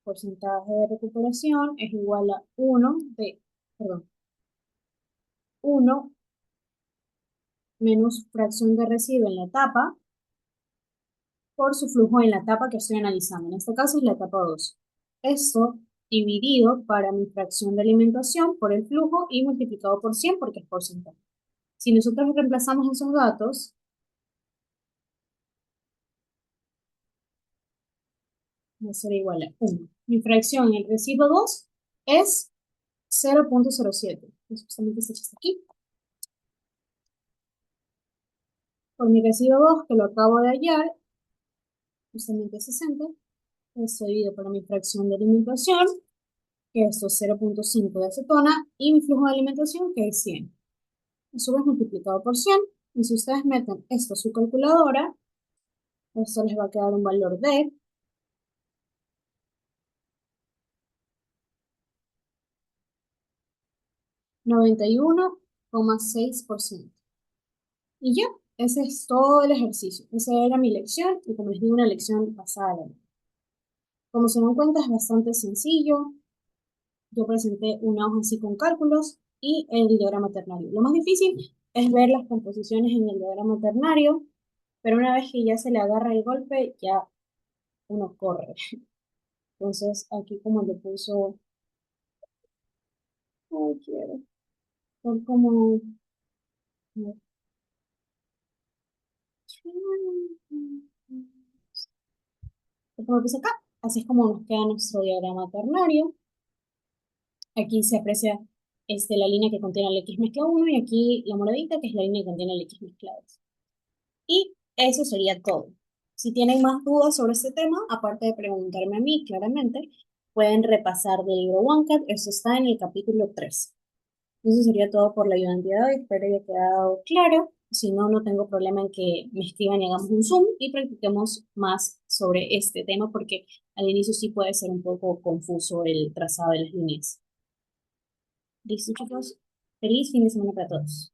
Speaker 1: Porcentaje de recuperación es igual a 1 menos fracción de residuo en la etapa por su flujo en la etapa que estoy analizando. En este caso es la etapa 2. Esto dividido para mi fracción de alimentación por el flujo y multiplicado por 100 porque es porcentaje. Si nosotros reemplazamos esos datos, va a ser igual a 1. Mi fracción en el residuo 2 es 0,07. Justamente este está aquí. Por mi residuo 2, que lo acabo de hallar, justamente 60. Esto dividido por mi fracción de alimentación, que esto es 0,5 de acetona, y mi flujo de alimentación, que es 100. Eso es multiplicado por 100, y si ustedes meten esto a su calculadora, esto les va a quedar un valor de 91,6%. Y ya, ese es todo el ejercicio. Esa era mi lección, y como les digo, una lección pasada. Como se dan cuenta, es bastante sencillo. Yo presenté una hoja así con cálculos y el diagrama ternario. Lo más difícil es ver las composiciones en el diagrama ternario, pero una vez que ya se le agarra el golpe, ya uno corre. Entonces, aquí como le puso, ay, quiero, son como, como puse acá, así es como nos queda nuestro diagrama ternario. Aquí se aprecia la línea que contiene el X mezcla uno y aquí la moradita que es la línea que contiene el X mezcla 2. Y eso sería todo. Si tienen más dudas sobre este tema, aparte de preguntarme a mí, claramente, pueden repasar del libro OneCat, eso está en el capítulo 3. Eso sería todo por la ayuda de hoy, espero haya quedado claro. Si no, no tengo problema en que me escriban y hagamos un Zoom y practiquemos más sobre este tema, porque al inicio sí puede ser un poco confuso el trazado de las líneas. ¿Listo, chicos? Feliz fin de semana para todos.